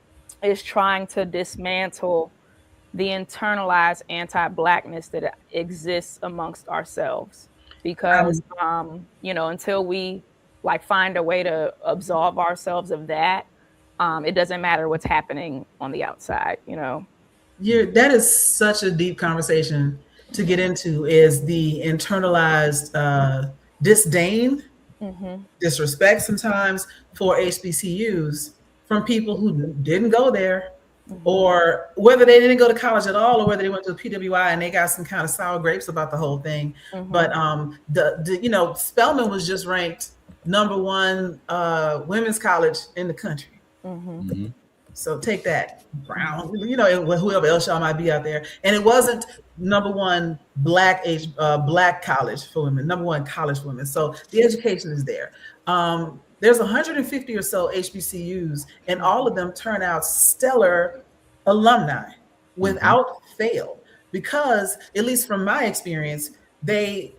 is trying to dismantle the internalized anti-Blackness that exists amongst ourselves. Because, until we like find a way to absolve ourselves of that, it doesn't matter what's happening on the outside, That is such a deep conversation to get into, is the internalized disdain, Mm-hmm. disrespect sometimes for HBCUs from people who didn't go there, or whether they didn't go to college at all, or whether they went to the PWI and they got some kind of sour grapes about the whole thing. But the Spelman was just ranked #1 women's college in the country. So take that, Brown, whoever else y'all might be out there. And it wasn't #1 black college for women, #1 college for women. So the education is there. There's 150 or so HBCUs, and all of them turn out stellar alumni without fail, because at least from my experience, they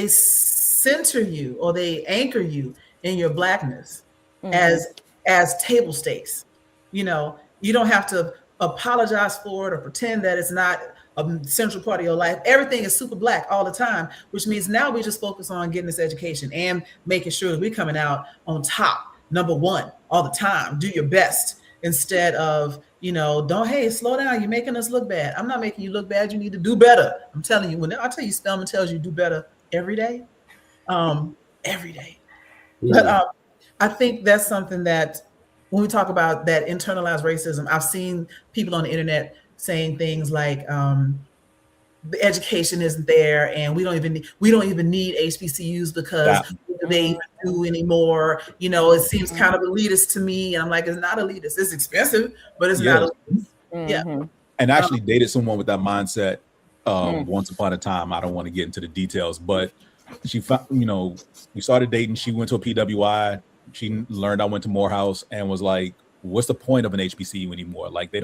center you, or they anchor you in your Blackness as table stakes. You don't have to apologize for it or pretend that it's not a central part of your life. Everything is super Black all the time, which means now we just focus on getting this education and making sure that we're coming out on top, #1 all the time. Do your best, instead of, hey, slow down, you're making us look bad. I'm not making you look bad. You need to do better. I'm telling you, Spelman tells you do better every day. Every day. But I think that's something that, when we talk about that internalized racism, I've seen people on the internet saying things like, the education isn't there, and we don't even need HBCUs because what do they even do anymore? It seems kind of elitist to me. And I'm like, it's not elitist. It's expensive, but it's not elitist. Yeah. And I actually dated someone with that mindset once upon a time. I don't want to get into the details, but she found, we started dating. She went to a PWI. She learned I went to Morehouse, and was like, what's the point of an HBCU anymore? Like,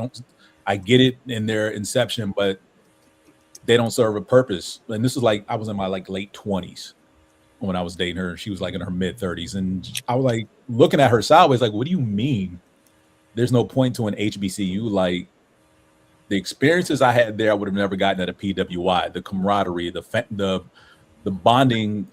I get it in their inception, but they don't serve a purpose. And this is like, I was in my late 20s when I was dating her, and she was like in her mid 30s. And I was like looking at her sideways, like, what do you mean there's no point to an HBCU? Like, the experiences I had there, I would have never gotten at a PWI. The camaraderie, the bonding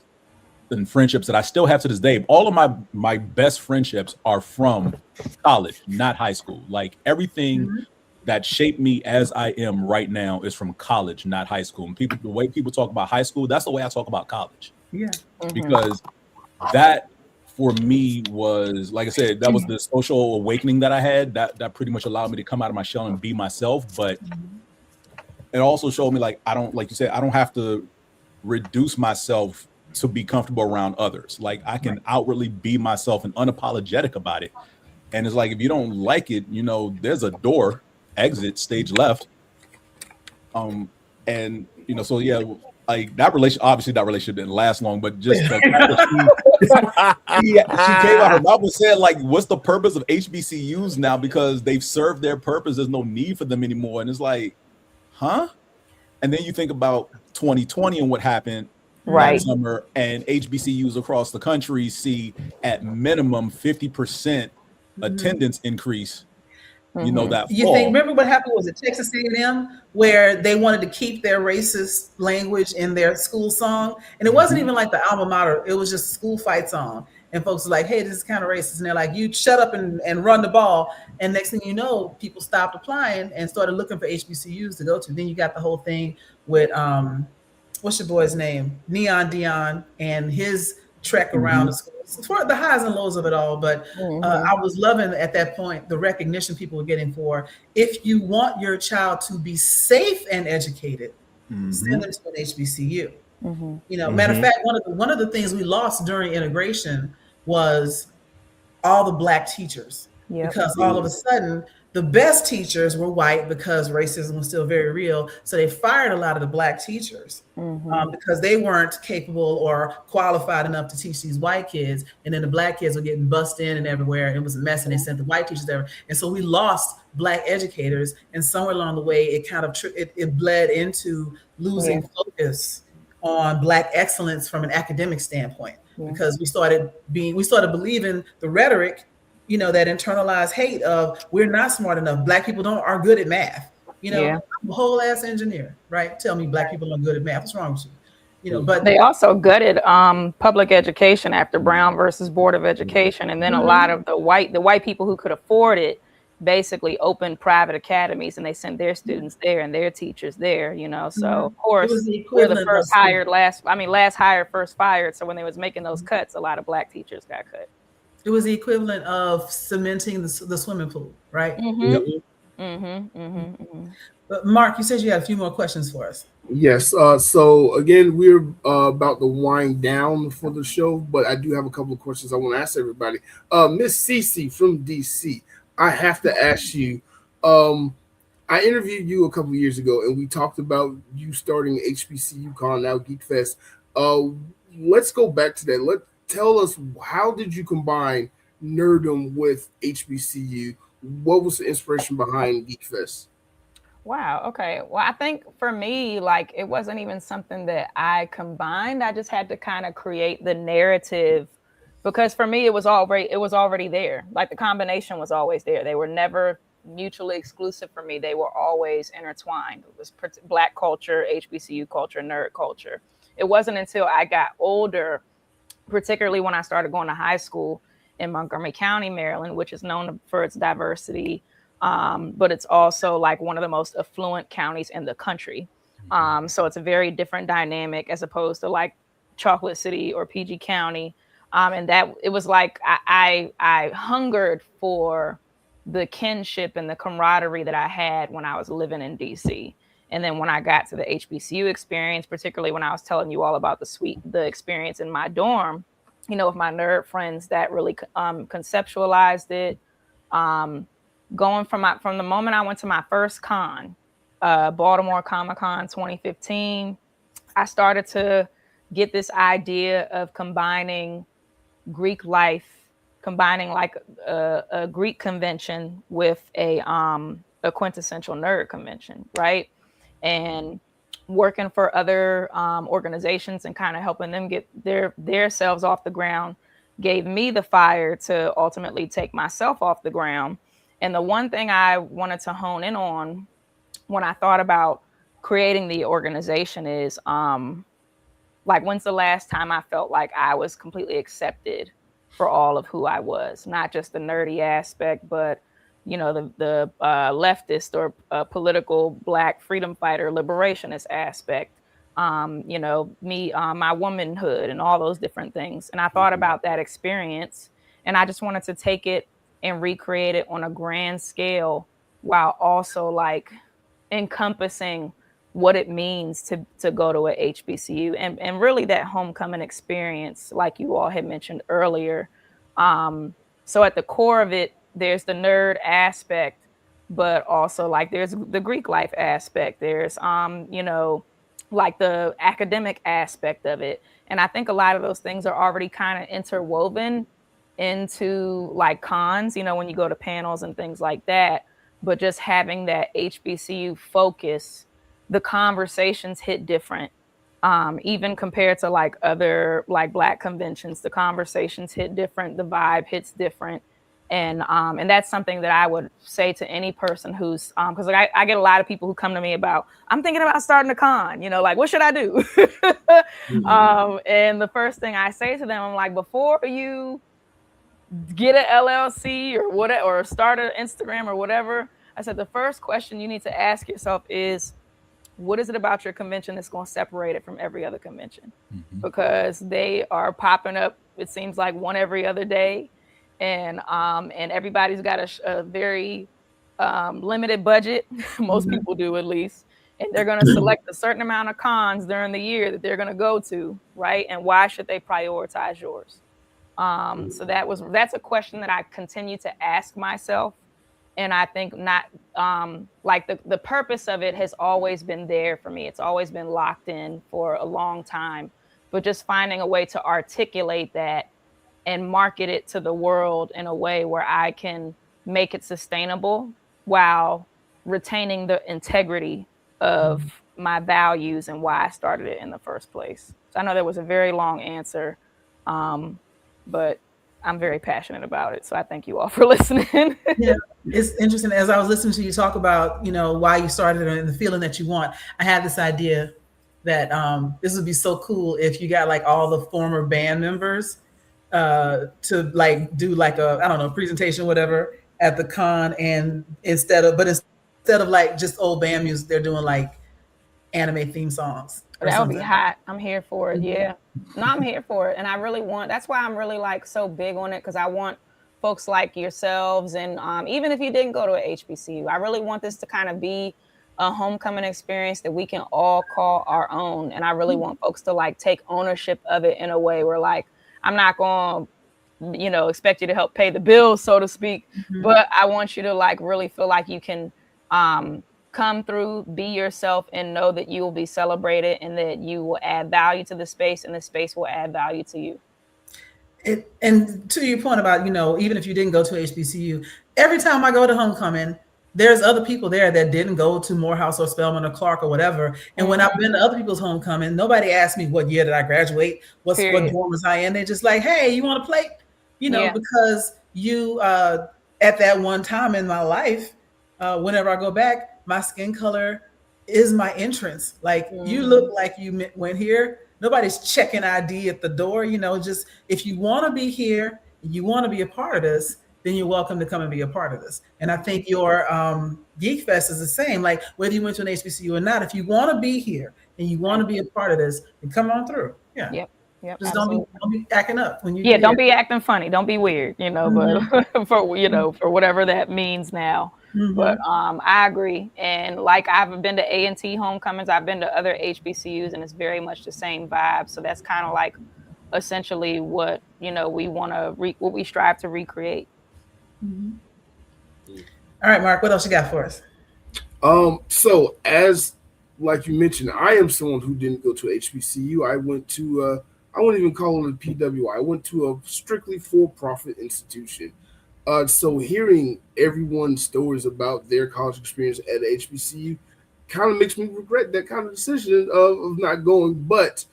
and friendships that I still have to this day. All of my best friendships are from college, not high school. Like, everything that shaped me as I am right now is from college, not high school. And the way people talk about high school, that's the way I talk about college. Yeah. Because that, for me, was, like I said, that was the social awakening that I had. That pretty much allowed me to come out of my shell and be myself. But it also showed me, like you said, I don't have to reduce myself to be comfortable around others. Like, I can outwardly be myself and unapologetic about it. And it's like, if you don't like it, there's a door, exit, stage left. And so yeah, like, that relationship didn't last long, but just the fact that she came out her mouth and said, like, what's the purpose of HBCUs now? Because they've served their purpose. There's no need for them anymore. And it's like, huh? And then you think about 2020 and what happened that summer, and HBCUs across the country see at minimum 50% attendance increase. That fall. Remember what happened was at Texas A&M, where they wanted to keep their racist language in their school song, and it wasn't even like the alma mater, it was just a school fight song, and folks were like, hey, this is kind of racist, and they're like, you shut up and run the ball. And next thing you know, people stopped applying and started looking for HBCUs to go to. Then you got the whole thing with what's your boy's name, Neon Dion, and his trek around the school, for the highs and lows of it all. But I was loving at that point the recognition people were getting for, if you want your child to be safe and educated, send them to an HBCU. Matter of fact, one of the things we lost during integration was all the Black teachers, because all of a sudden the best teachers were white, because racism was still very real. So they fired a lot of the Black teachers because they weren't capable or qualified enough to teach these white kids. And then the Black kids were getting bussed in and everywhere. It was a mess, and they sent the white teachers there. And so we lost Black educators. And somewhere along the way, it kind of it bled into losing focus on Black excellence from an academic standpoint, because we started believing the rhetoric, that internalized hate of, we're not smart enough. Black people are good at math. I'm a whole ass engineer, right? Tell me Black people are good at math. What's wrong with you? But they also gutted public education after Brown versus Board of Education, and then a lot of the white people who could afford it basically opened private academies, and they sent their students there and their teachers there, you know. So of course, we're the first hired, last hired, first fired. So when they was making those cuts, a lot of Black teachers got cut. It was the equivalent of cementing the swimming pool, right? But Mark, you said you had a few more questions for us. Yes. So again, we're about to wind down for the show, but I do have a couple of questions I want to ask everybody. Miss Cece from DC, I have to ask you. I interviewed you a couple of years ago, and we talked about you starting HBCU Con, now Geek Fest. Let's go back to that. Tell us, how did you combine nerdom with HBCU? What was the inspiration behind Geek Fest? Wow. Okay. Well, I think for me, like, it wasn't even something that I combined. I just had to kind of create the narrative, because for me, it was already there. Like, the combination was always there. They were never mutually exclusive for me. They were always intertwined. It was Black culture, HBCU culture, nerd culture. It wasn't until I got older, particularly when I started going to high school in Montgomery County, Maryland, which is known for its diversity. But it's also like one of the most affluent counties in the country. So it's a very different dynamic as opposed to like Chocolate City or PG County. And that it was like I hungered for the kinship and the camaraderie that I had when I was living in DC. And then when I got to the HBCU experience, particularly when I was telling you all about the experience in my dorm, you know, with my nerd friends, that really conceptualized it. Going from the moment I went to my first con, Baltimore Comic-Con 2015, I started to get this idea of combining Greek life, combining like a Greek convention with a quintessential nerd convention, right? And working for other organizations and kind of helping them get their selves off the ground gave me the fire to ultimately take myself off the ground. And the one thing I wanted to hone in on when I thought about creating the organization is like, when's the last time I felt like I was completely accepted for all of who I was, not just the nerdy aspect, but, you know, the leftist or political Black freedom fighter, liberationist aspect, you know, me, my womanhood and all those different things. And I thought about that experience, and I just wanted to take it and recreate it on a grand scale, while also like encompassing what it means to go to a HBCU and really that homecoming experience, like you all had mentioned earlier. So at the core of it, there's the nerd aspect, but also like there's the Greek life aspect. There's, you know, like the academic aspect of it. And I think a lot of those things are already kind of interwoven into like cons, you know, when you go to panels and things like that. But just having that HBCU focus, the conversations hit different. Even compared to like other like Black conventions, the conversations hit different, the vibe hits different. And that's something that I would say to any person who's, because like I get a lot of people who come to me about, I'm thinking about starting a con, you know, like, what should I do? And the first thing I say to them, I'm like, before you get an LLC or whatever, or start an Instagram or whatever, I said, the first question you need to ask yourself is, what is it about your convention that's going to separate it from every other convention? Because they are popping up, it seems like, one every other day. And everybody's got a very limited budget. Most people do, at least. And they're going to select a certain amount of cons during the year that they're going to go to, right? And why should they prioritize yours? So that's a question that I continue to ask myself. And I think not like the purpose of it has always been there for me. It's always been locked in for a long time, but just finding a way to articulate that and market it to the world in a way where I can make it sustainable while retaining the integrity of my values and why I started it in the first place. So I know that was a very long answer, but I'm very passionate about it. So I thank you all for listening. Yeah, it's interesting. As I was listening to you talk about, you know, why you started and the feeling that you want, I had this idea that this would be so cool if you got like all the former band members to like do like a, I don't know, presentation, whatever, at the con, and instead of like just old band music, they're doing like anime theme songs. That would be hot. I'm here for it. Yeah. No, I'm here for it. And I really that's why I'm really like so big on it, because I want folks like yourselves, and even if you didn't go to a HBCU, I really want this to kind of be a homecoming experience that we can all call our own. And I really want folks to like take ownership of it in a way where like, I'm not going to, expect you to help pay the bills, so to speak, but I want you to like really feel like you can come through, be yourself, and know that you will be celebrated and that you will add value to the space and the space will add value to you. And to your point about, even if you didn't go to HBCU, every time I go to homecoming, there's other people there that didn't go to Morehouse or Spelman or Clark or whatever. And when I've been to other people's homecoming, nobody asked me what year did I graduate, what dorm was I in. They're just like, hey, you want to play? Because you, at that one time in my life, whenever I go back, my skin color is my entrance. Like you look like you went here. Nobody's checking ID at the door. Just if you want to be here, you want to be a part of this, then you're welcome to come and be a part of this. And I think your Geek Fest is the same. Like whether you went to an HBCU or not, if you want to be here and you want to be a part of this, then come on through. Yeah. Yep. Just don't be acting up when you. Yeah, don't be acting funny. Don't be weird. But for whatever that means now. But I agree. And like I've been to A&T homecomings, I've been to other HBCUs, and it's very much the same vibe. So that's kind of like essentially what we want to what we strive to recreate. All right, Mark, what else you got for us? So as like you mentioned, I am someone who didn't go to HBCU. I went to I wouldn't even call it a PWI. I went to a strictly for-profit institution. So hearing everyone's stories about their college experience at HBCU kind of makes me regret that kind of decision of not going. But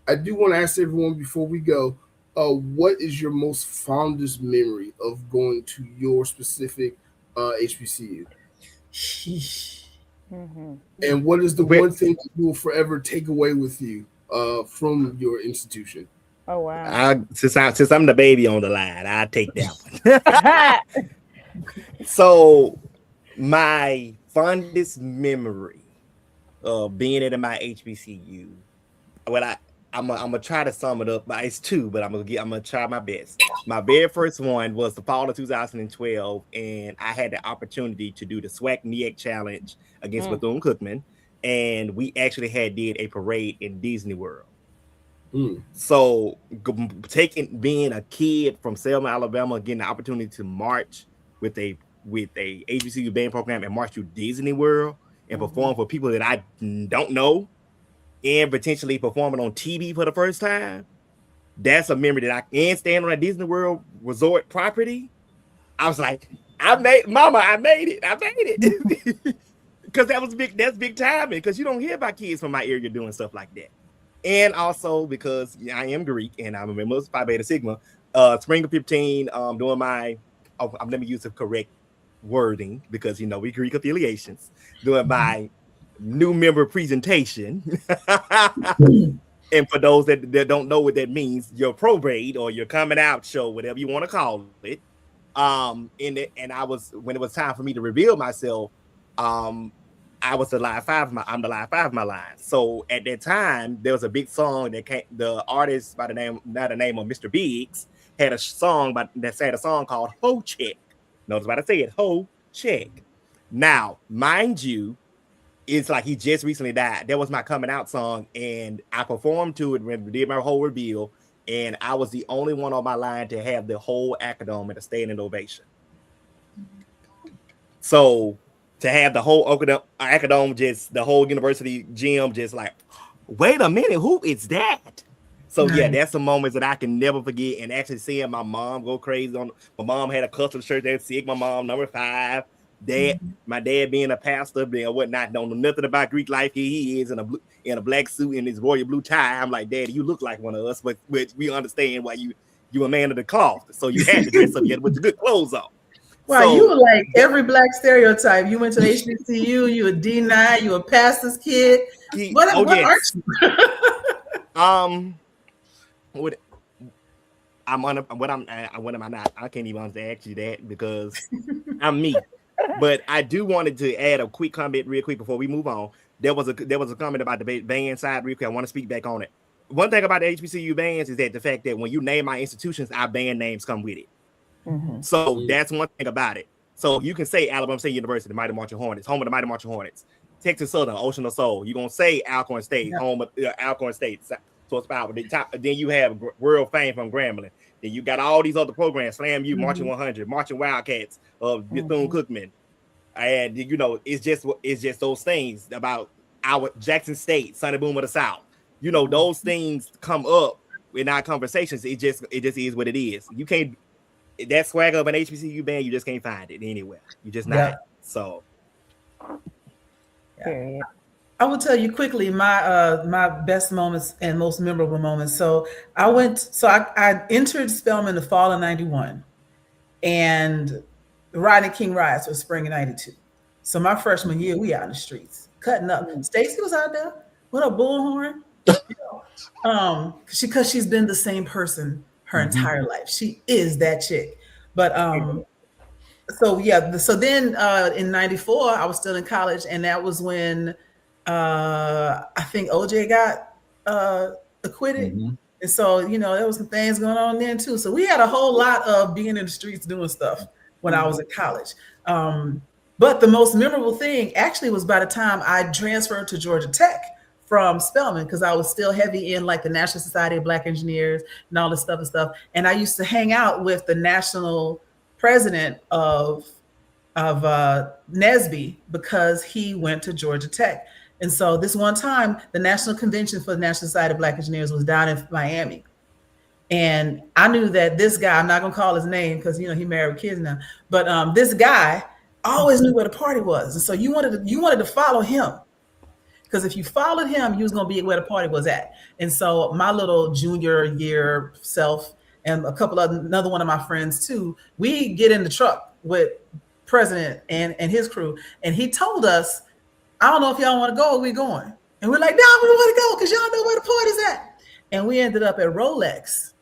I do want to ask everyone before we go, what is your most fondest memory of going to your specific HBCU? And what is the one thing that you will forever take away with you from your institution? Oh wow! Since I'm the baby on the line, I take that one. So, my fondest memory of being at my HBCU, well, I'm gonna try to sum it up. But it's two, but I'm gonna try my best. My very first one was the fall of 2012, and I had the opportunity to do the SWAC NEAC challenge against Bethune-Cookman, and we actually did a parade in Disney World. So being a kid from Selma, Alabama, getting the opportunity to march with a HBCU band program and march through Disney World and perform for people that I don't know and potentially performing on TV for the first time, that's a memory that I can stand on a Disney World resort property. I was like, I made it. Because that's big timing, because you don't hear about kids from my area doing stuff like that. And also because I am Greek and I'm a member of Phi Beta Sigma, spring of 15, doing my, let me use the correct wording because, we Greek affiliations, doing my new member presentation. And for those that don't know what that means, your probate or your coming out show, whatever you want to call it. And I was, when it was time for me to reveal myself, I was the live five of my line. So at that time, there was a big song that came. The artist by the name of Mr. Biggs had a song called Ho Check. Notice what I said, Ho Check. Now, mind you, it's like he just recently died. That was my coming out song, and I performed to it when we did my whole reveal, and I was the only one on my line to have the whole Acadome at a standing ovation. So to have the whole Acadome, just the whole university gym, just like, wait a minute, who is that? So yeah, that's some moments that I can never forget. And actually seeing my mom go crazy my mom had a custom shirt that said my mom number 5. My dad being a pastor and whatnot, don't know nothing about Greek life. He is in a black suit and his royal blue tie. I'm like, Daddy, you look like one of us, but we understand why you a man of the cloth. So you had to dress up yet with the good clothes on. Wow, so, you were like every black stereotype. You went to HBCU, you a D9, you a pastor's kid. What, yes. what aren't you? what am I not? I can't even ask you that because I'm me. But I do wanted to add a quick comment real quick before we move on. There was a comment about the band side real quick. I want to speak back on it. One thing about the HBCU bands is that the fact that when you name our institutions, our band names come with it. So that's one thing about it. So you can say Alabama State University, the Mighty Marching Hornets, home of the Mighty Marching Hornets. Texas Southern, Ocean of Soul. You're gonna say Alcorn State, home of Alcorn State. So it's power. Then you have World Fame from Grambling. Then you got all these other programs: Slam U, Marching 100, Marching Wildcats of Bethune-Cookman, and you know it's just those things about our Jackson State, Sunny Boom of the South. You know those things come up in our conversations. It just is what it is. You can't that swag of an HBCU band. You just can't find it anywhere. You just not. So. Period. I will tell you quickly my best moments and most memorable moments. So I entered Spelman the fall of 91, and Rodney King riots was spring of 92. So my freshman year, we out in the streets cutting up. Stacy was out there with a bullhorn, because she's been the same person her entire life. She is that chick. But so then in 94, I was still in college, and that was when I think OJ got acquitted. And so, you know, there was some things going on then too. So we had a whole lot of being in the streets doing stuff when I was in college. But the most memorable thing actually was by the time I transferred to Georgia Tech from Spelman, because I was still heavy in like the National Society of Black Engineers and all this stuff. And I used to hang out with the national president of NSBE because he went to Georgia Tech. And so this one time, the National Convention for the National Society of Black Engineers was down in Miami. And I knew that this guy, I'm not going to call his name because, you know, he married with kids now, but this guy always knew where the party was. And so you wanted to follow him, because if you followed him, you was going to be where the party was at. And so my little junior year self and another one of my friends too, we get in the truck with President and his crew. And he told us, I don't know if y'all want to go or we going. And we're like, no, we want to go because y'all know where the party's at. And we ended up at Rolex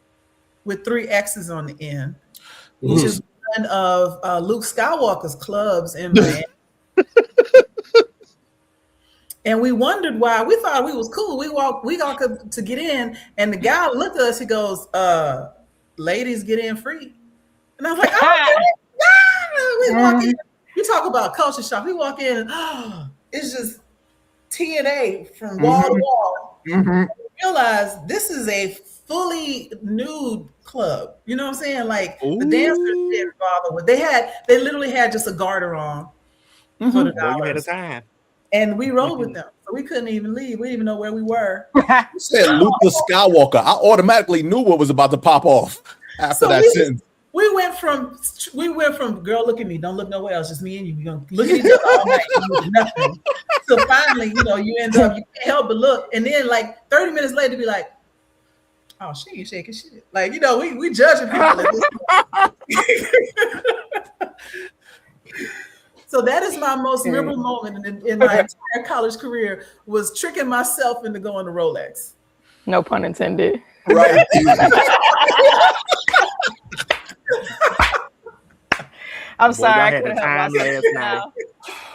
with 3 X's on the end, which is one of Luke Skywalker's clubs in Miami. And we wondered why. We thought we was cool. We got to get in, and the guy looked at us. He goes, ladies get in free. And I was like, oh, we walk in. You talk about culture shock. We walk in, and it's just TNA from wall to wall. We realize this is a fully nude club. You know what I'm saying? Like the dancers didn't bother with. They literally had just a garter on for the dollars. You had a time. And we rode with them, so we couldn't even leave. We didn't even know where we were. You said Luke Skywalker. I automatically knew what was about to pop off after that sentence. We went from girl, look at me, don't look nowhere else, just me and you. We're gonna look at each other all night, nothing. So finally, you know, you end up, you can't help but look, and then like 30 minutes later, be like, oh, she ain't shaking shit. Like, you know, we judging people at this. So that is my most memorable moment in my entire college career, was tricking myself into going to Rolex. No pun intended. Right. I'm sorry. I had a time last night.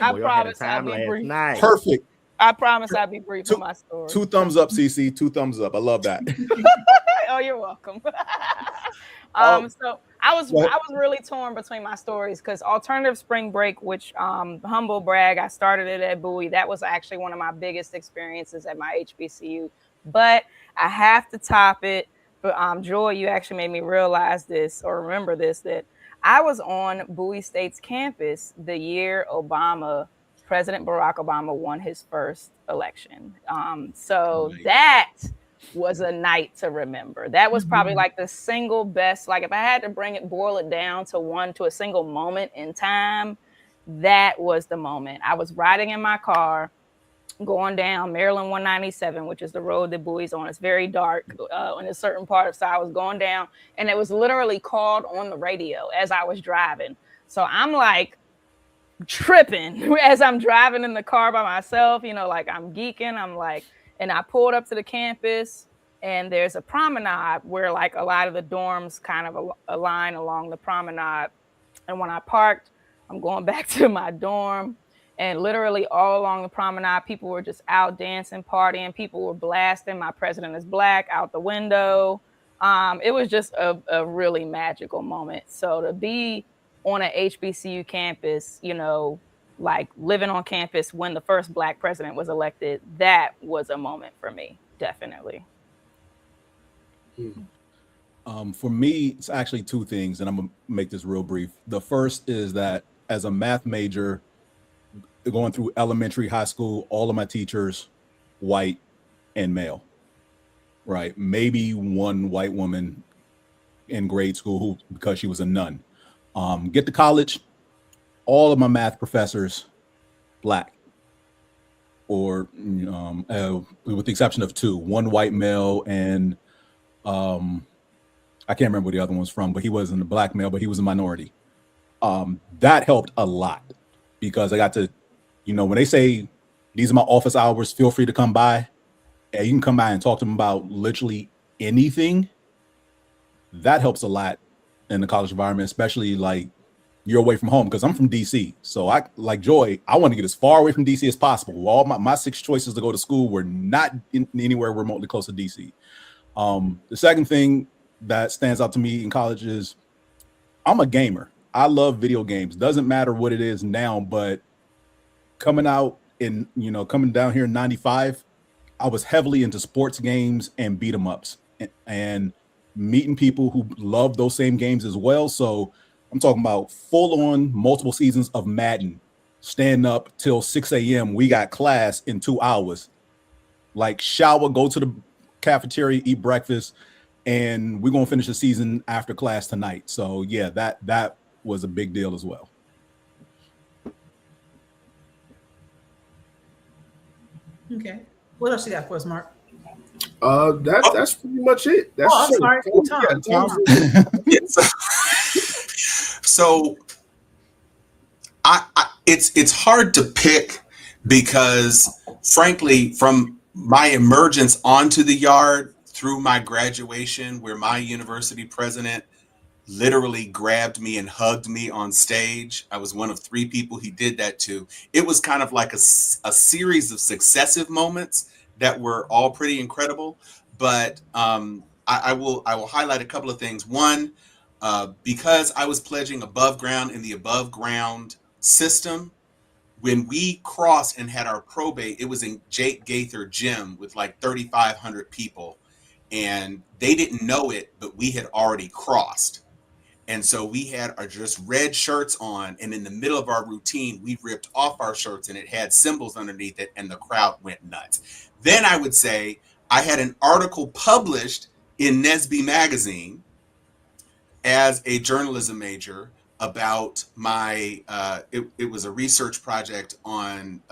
I promise I'll be brief. Perfect. I promise I'll be brief with my story. 2 thumbs up, CC. 2 thumbs up. I love that. Oh, you're welcome. So I was really torn between my stories, because alternative spring break, which humble brag, I started it at Bowie. That was actually one of my biggest experiences at my HBCU. But I have to top it. But Joy, you actually made me realize this, or remember this, that I was on Bowie State's campus the year President Barack Obama won his first election. So that was a night to remember. That was probably like the single best, like if I had to boil it down to a single moment in time, that was the moment. I was riding in my car going down Maryland 197, which is the road that Bowie's on. It's very dark in a certain part of, so I was going down, and it was literally called on the radio as I was driving. So I'm like tripping as I'm driving in the car by myself, you know, like I'm geeking. I'm like, and I pulled up to the campus, and there's a promenade where like a lot of the dorms kind of align along the promenade. And when I parked, I'm going back to my dorm, and literally all along the promenade, people were just out dancing, partying. People were blasting "My President is Black" out the window. It was just a really magical moment. So to be on an HBCU campus, you know, like living on campus when the first Black president was elected, that was a moment for me, definitely. For me, it's actually two things, and I'm gonna make this real brief. The first is that as a math major, going through elementary, high school, all of my teachers, white and male, right? Maybe one white woman in grade school who, because she was a nun. Get to college, all of my math professors, Black, or with the exception of two, one white male and I can't remember where the other one's from, but he wasn't a Black male, but he was a minority. That helped a lot because I got to, you know, when they say these are my office hours, feel free to come by. And you can come by and talk to them about literally anything. That helps a lot in the college environment, especially like you're away from home, because I'm from DC. So I, like Joy, I want to get as far away from DC as possible. All my 6 choices to go to school were not anywhere remotely close to DC. The second thing that stands out to me in college is I'm a gamer. I love video games. Doesn't matter what it is now, but coming down here in 95, I was heavily into sports games and beat 'em ups and meeting people who love those same games as well. So I'm talking about full on multiple seasons of Madden, stand up till 6 a.m. We got class in 2 hours, like shower, go to the cafeteria, eat breakfast, and we're gonna finish the season after class tonight. So yeah, that was a big deal as well. Okay. What else you got for us, Mark? That's pretty much it. That's I'm sorry. Tom. So it's hard to pick because, frankly, from my emergence onto the yard through my graduation, where my university president literally grabbed me and hugged me on stage. I was one of 3 people he did that to. It was kind of like a series of successive moments that were all pretty incredible. But I will highlight a couple of things. One, because I was pledging above ground in the above ground system, when we crossed and had our probate, it was in Jake Gaither Gym with like 3,500 people. And they didn't know it, but we had already crossed. And so we had our just red shirts on. And in the middle of our routine, we ripped off our shirts and it had symbols underneath it. And the crowd went nuts. Then I would say I had an article published in Nesby magazine as a journalism major about my, it was a research project on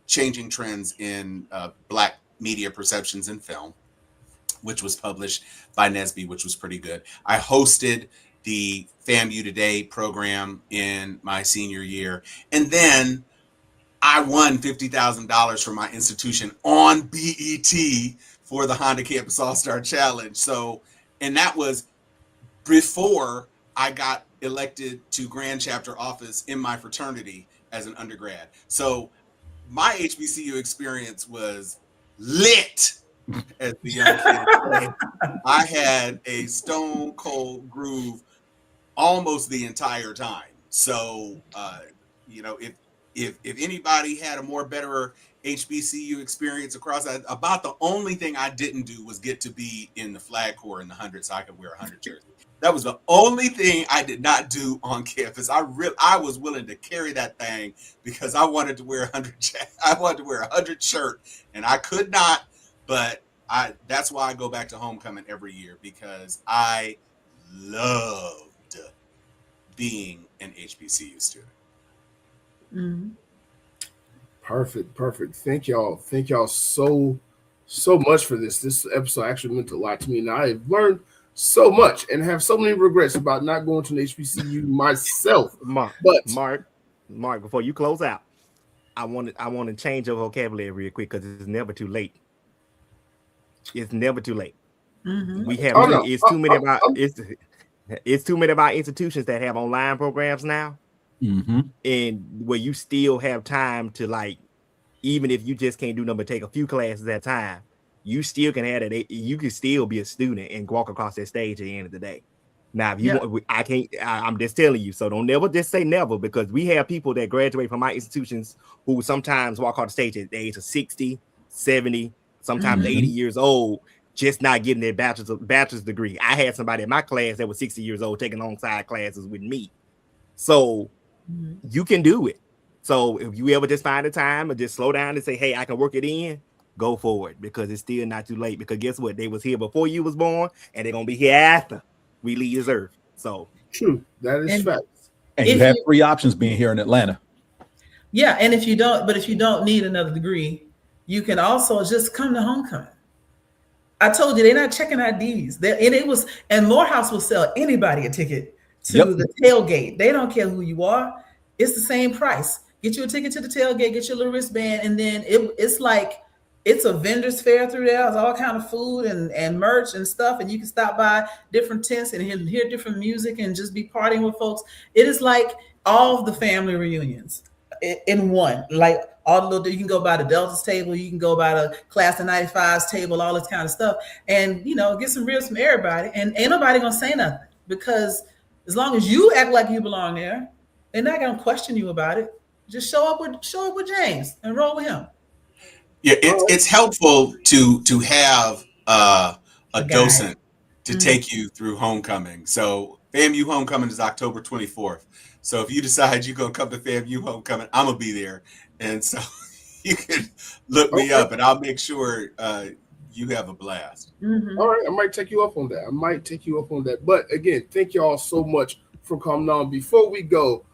changing trends in Black media perceptions in film, which was published by Nesby, which was pretty good. I hosted the FAMU Today program in my senior year. And then I won $50,000 from my institution on BET for the Honda Campus All-Star Challenge. So, and that was before I got elected to Grand Chapter office in my fraternity as an undergrad. So my HBCU experience was lit, as the young kids say. I had a stone cold groove almost the entire time. So, if anybody had a more better HBCU experience across, about the only thing I didn't do was get to be in the flag corps in the 100 so I could wear a 100 jersey. That was the only thing I did not do on campus. I was willing to carry that thing because I wanted to wear a 100 shirt, and I could not, but that's why I go back to homecoming every year, because I loved being an HBCU student. Mm-hmm. Perfect. Thank y'all so much for this. This episode actually meant a lot to me, and I have learned so much and have so many regrets about not going to an HBCU myself. Mark, before you close out, I want to change your vocabulary real quick because it's never too late. It's never too late. Mhm. It's too many about it's too many about institutions that have online programs now, and where you still have time to, like, even if you just can't do nothing but take a few classes at a time, you still can have that. You can still be a student and walk across that stage at the end of the day. Now, if you want, I can't. I'm just telling you. So don't never just say never, because we have people that graduate from our institutions who sometimes walk on the stage at the age of 60, 70, sometimes 80 years old, just not getting their bachelor's degree. I had somebody in my class that was 60 years old taking alongside classes with me. So you can do it. So if you ever just find a time or just slow down and say, hey, I can work it in, go for it, because it's still not too late. Because guess what? They was here before you was born, and they're going to be here after we leave this earth. So true. That is facts. And you have 3 options being here in Atlanta. Yeah, and if you don't need another degree, you can also just come to homecoming. I told you they're not checking IDs. And Morehouse will sell anybody a ticket to the tailgate. They don't care who you are. It's the same price. Get you a ticket to the tailgate, get your little wristband, and then it's like it's a vendor's fair through there. There's all kind of food and merch and stuff, and you can stop by different tents and hear different music and just be partying with folks. It is like all of the family reunions in one. Like all the little, you can go by the Delta's table, you can go by the Class of 95's table, all this kind of stuff, and get some ribs from everybody, and ain't nobody gonna say nothing, because as long as you act like you belong there, they're not gonna question you about it. Just show up with James and roll with him. Yeah, it's helpful to have a docent to take you through homecoming. So FAMU homecoming is October 24th. So if you decide you're gonna come to FAMU homecoming, I'm gonna be there, and so you can look me up, and I'll make sure you have a blast. All right, I might take you up on that. But again, thank you all so much for coming on. Before we go,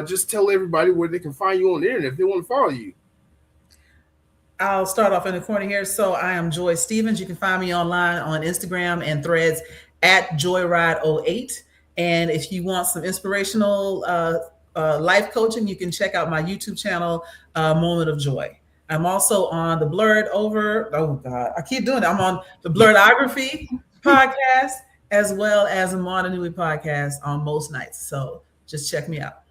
just tell everybody where they can find you on the internet if they want to follow you. I'll start off in the corner here. So I am Joy Stevens. You can find me online on Instagram and Threads at Joyride08. And if you want some inspirational life coaching, you can check out my YouTube channel, Moment of Joy. I'm also on the I keep doing it. I'm on the Blerdography podcast, as well as a Moana Nui podcast on most nights. So just check me out.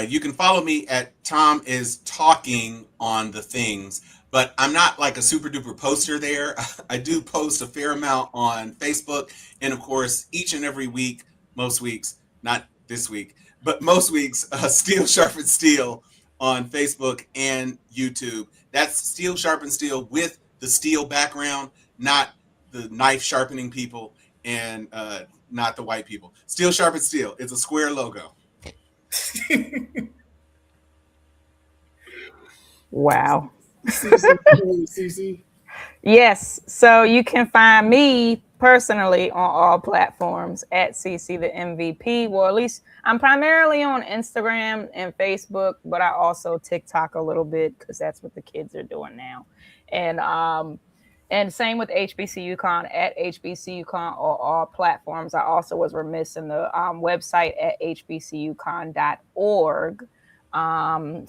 You can follow me at Tom is Talking on the things, but I'm not like a super duper poster there. I do post a fair amount on Facebook, and of course, each and every week, most weeks, not this week, but most weeks, Steel Sharpens Steel on Facebook and YouTube. That's Steel Sharpens Steel with the steel background, not the knife sharpening people, and not the white people. Steel Sharpens Steel. It's a square logo. Wow. CC. Yes. So you can find me personally on all platforms at CC the MVP. Well, at least I'm primarily on Instagram and Facebook, but I also TikTok a little bit because that's what the kids are doing now. And same with HBCUCon at HBCUCon on all platforms. I also was remiss in the website at hbcucon.org.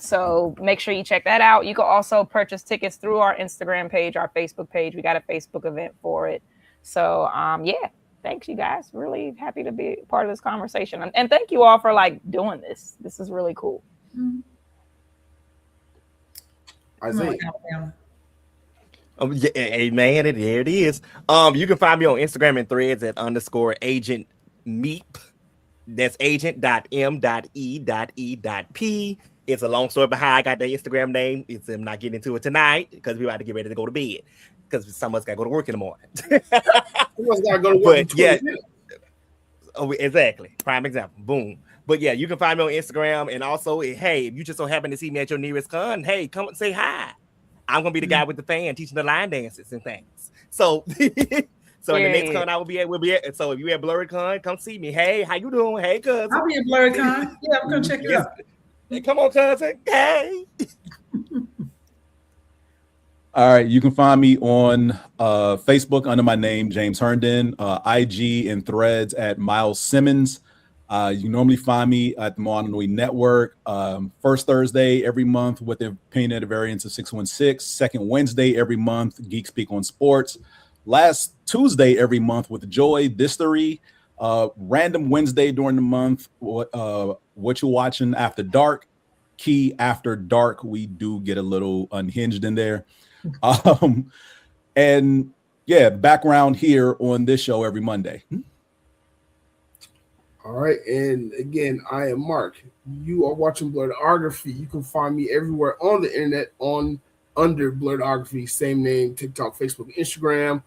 So make sure you check that out. You can also purchase tickets through our Instagram page, our Facebook page. We got a Facebook event for it. So yeah, thanks you guys. Really happy to be part of this conversation. And thank you all for doing this. This is really cool. Isiah. Yeah, hey man, there it is. You can find me on Instagram and Threads at _Agent Meep. That's agent.m.e.e.p. It's a long story behind I got the Instagram name. I'm not getting into it tonight because we're about to get ready to go to bed because some of us got to go to work in the morning. But yeah, exactly. Prime example. Boom. But yeah, you can find me on Instagram, and also, hey, if you just so happen to see me at your nearest con, hey, come and say hi. I'm gonna be the guy with the fan teaching the line dances and things. So, so in the next con I will be at. So if you at BlerdCon, come see me. Hey, how you doing? Hey, cousin. I'll be at BlerdCon. Yeah, I'm gonna check it out. Hey, come on, cousin. Hey. All right, you can find me on Facebook under my name, James Herndon, IG and Threads at Miles Simmons. You normally find me at the Moana Nui Network, first Thursday every month with the opinionated variants of 616, second Wednesday every month, Geek Speak on Sports. last Tuesday every month with Joy, Distery, random Wednesday during the month, what you watching after dark, Key after dark. We do get a little unhinged in there. And yeah, background here on this show every Monday. All right, and again, I am Mark. You are watching Blerdography. You can find me everywhere on the internet under Blerdography, same name, TikTok, Facebook, Instagram,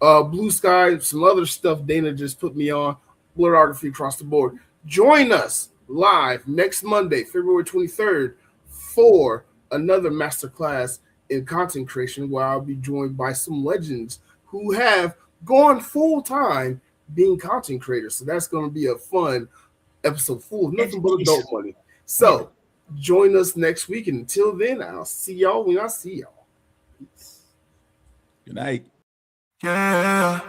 Blue Sky, some other stuff Dana just put me on. Blerdography across the board. Join us live next Monday, February 23rd, for another masterclass in content creation, where I'll be joined by some legends who have gone full time being content creators. So that's going to be a fun episode full of nothing but adult money. So join us next week. And until then, I'll see y'all when I see y'all. Peace. Good night. Yeah.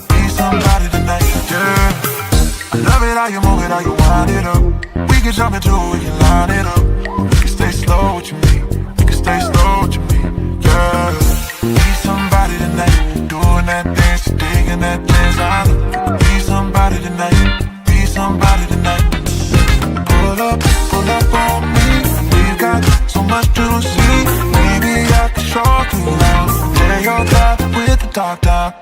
Be somebody tonight. Yeah. Love it how you move it, how you wind it up. We can jump into it, we can line it up. We can stay slow, what you mean? Stay slow with me, yeah. Be somebody tonight, doing that dance, digging that dance. I love. Be somebody tonight, be somebody tonight. Pull up on me. We've got so much to see. Maybe I can show you around. Tear your top with the top down.